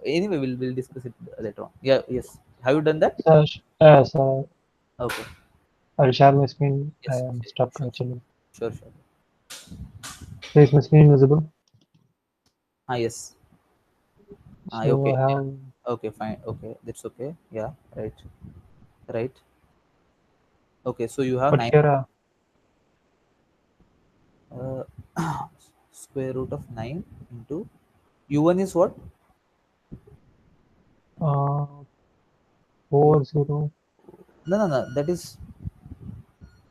anyway we'll discuss it later on. Yeah, yes, have you done that? So, so Okay. I'll share my screen. I Yes, am sure, stuck sure, actually. sure, sure. So is my screen visible? Yes. So Okay, I yeah. have Okay, fine. Okay, that's okay. Yeah, right, right. Okay, so you have but nine. here Uh, square root of 9 into u1 is what? 40. No, no, no. That is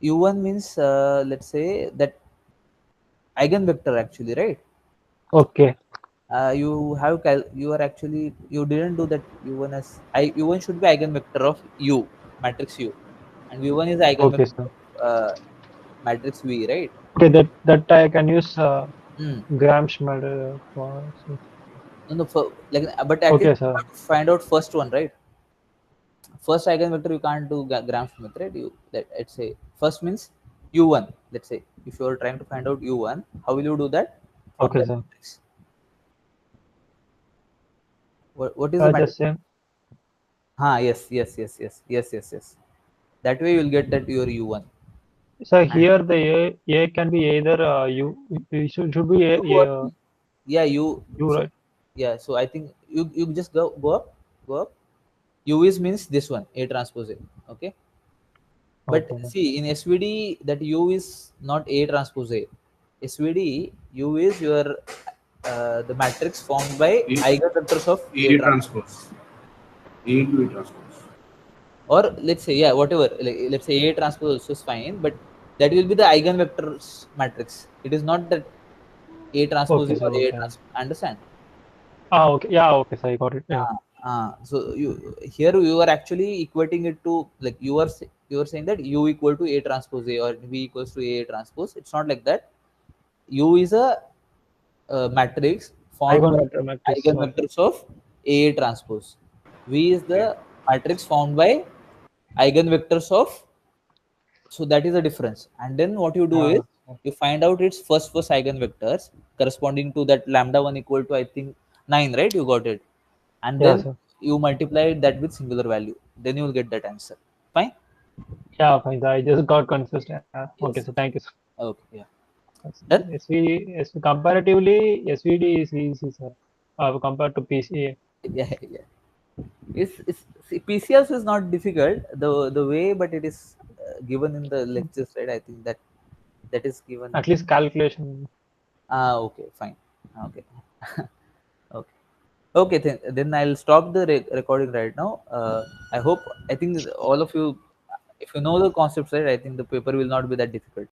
u1 means let's say that eigenvector actually, right? Okay, You are actually, you didn't do that. U1 as u1 should be eigenvector of u, matrix u, and u1 is okay, eigenvector sir. of matrix v, right? Okay, that I can use Hmm. Gram-Schmidt for. So, No, no, like, but at least okay, you sir. have to find out first one, right? First eigenvector you can't do Gram-Schmidt, right? You that let's say first means u1. Let's say if you are trying to find out u1, how will you do that for Okay, that sir. matrix? What is the matrix? Just same. Yes, yes, yes, yes, yes, yes, yes. That way you will get that your u1. So And here the A can be either should be you or A, yeah, you. U, So right? yeah, so I think you just go up. U is means this one, A transpose A. Okay. But Okay. see, in SVD, that U is not A transpose A. SVD, U is your the matrix formed by A, eigenvectors of A A transpose. transpose. A into A transpose. Or let's say, yeah, whatever. Let's say A transpose also is fine, but that will be the eigenvectors matrix. It is not that A transpose Okay, A sir. or A Okay. transpose. Understand? Okay. Yeah. Okay, sir. I got it. Yeah. So you here you are actually equating it to, like, you are saying that U equal to A transpose A or V equals to A transpose. It's not like that. U is a matrix formed by Eigenvector matrix. Okay. eigenvectors of A transpose. V is Okay. the matrix formed by eigenvectors of. So that is the difference. And then what you do is Yeah. you find out its first eigenvectors corresponding to that lambda 1 equal to, I think, 9, right? You got it. And Yeah, then sir. you multiply that with singular value. Then you will get that answer. Fine? Yeah, fine. I just got confused. Okay, so Yes. thank you, sir. Okay. Yeah. Yes, Done? comparatively, SVD is easy, sir. Compared to PCA. Yeah. Yeah. It's see, PCS is not difficult the way, but it is given in the lectures, right? I think that is given. At least calculation. Okay, fine. Okay. Okay. Okay, then I'll stop the recording right now. I hope, I think all of you, if you know the concepts, right, I think the paper will not be that difficult.